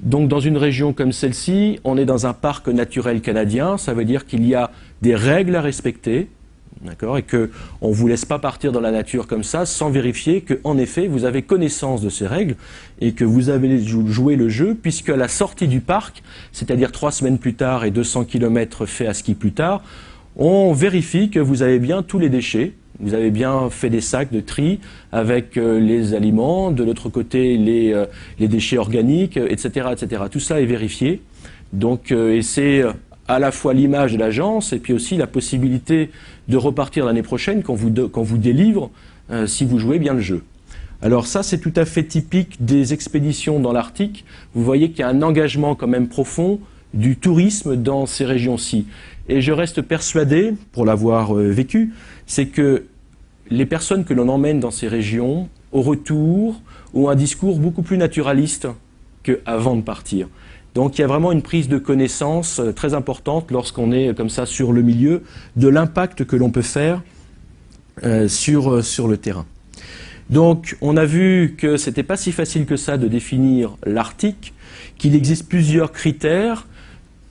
Donc dans une région comme celle-ci, on est dans un parc naturel canadien, ça veut dire qu'il y a des règles à respecter, d'accord, et qu'on ne vous laisse pas partir dans la nature comme ça sans vérifier qu'en effet vous avez connaissance de ces règles et que vous avez joué le jeu, puisque à la sortie du parc, c'est-à-dire 3 semaines plus tard et 200 km faits à ski plus tard, on vérifie que vous avez bien tous les déchets, vous avez bien fait des sacs de tri avec les aliments, de l'autre côté les déchets organiques, etc., etc. Tout ça est vérifié, donc, et c'est à la fois l'image de l'agence et puis aussi la possibilité de repartir l'année prochaine quand vous délivre si vous jouez bien le jeu. Alors ça, c'est tout à fait typique des expéditions dans l'Arctique. Vous voyez qu'il y a un engagement quand même profond du tourisme dans ces régions-ci. Et je reste persuadé, pour l'avoir vécu, c'est que les personnes que l'on emmène dans ces régions, au retour, ont un discours beaucoup plus naturaliste qu'avant de partir. Donc il y a vraiment une prise de connaissance très importante lorsqu'on est comme ça sur le milieu de l'impact que l'on peut faire sur le terrain. Donc on a vu que ce n'était pas si facile que ça de définir l'Arctique, qu'il existe plusieurs critères,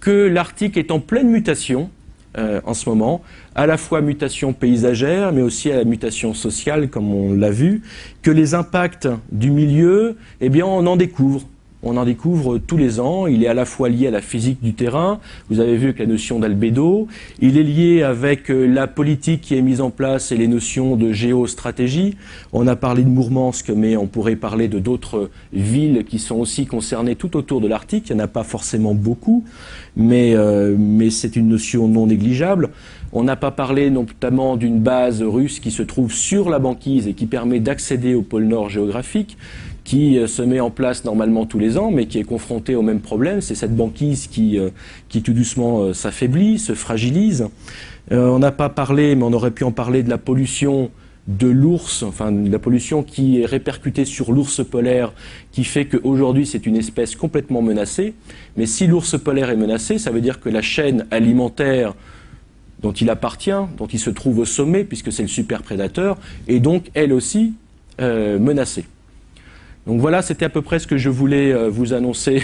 que l'Arctique est en pleine mutation en ce moment, à la fois mutation paysagère mais aussi à la mutation sociale comme on l'a vu, que les impacts du milieu, eh bien on en découvre. On en découvre tous les ans, il est à la fois lié à la physique du terrain, vous avez vu avec la notion d'albédo, il est lié avec la politique qui est mise en place et les notions de géostratégie. On a parlé de Mourmansk, mais on pourrait parler de d'autres villes qui sont aussi concernées tout autour de l'Arctique, il n'y en a pas forcément beaucoup, mais c'est une notion non négligeable. On n'a pas parlé notamment d'une base russe qui se trouve sur la banquise et qui permet d'accéder au pôle Nord géographique, qui se met en place normalement tous les ans, mais qui est confrontée au même problème. C'est cette banquise qui tout doucement s'affaiblit, se fragilise. On n'a pas parlé, mais on aurait pu en parler, de la pollution de l'ours, enfin de la pollution qui est répercutée sur l'ours polaire, qui fait qu'aujourd'hui c'est une espèce complètement menacée. Mais si l'ours polaire est menacé, ça veut dire que la chaîne alimentaire dont il appartient, dont il se trouve au sommet, puisque c'est le super prédateur, est donc elle aussi menacée. Donc voilà, c'était à peu près ce que je voulais vous annoncer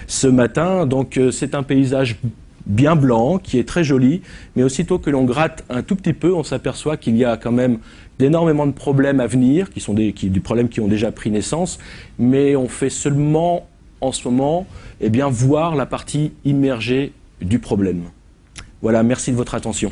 ce matin. Donc c'est un paysage bien blanc, qui est très joli, mais aussitôt que l'on gratte un tout petit peu, on s'aperçoit qu'il y a quand même énormément de problèmes à venir, des problèmes qui ont déjà pris naissance, mais on fait seulement, en ce moment, voir la partie immergée du problème. Voilà, merci de votre attention.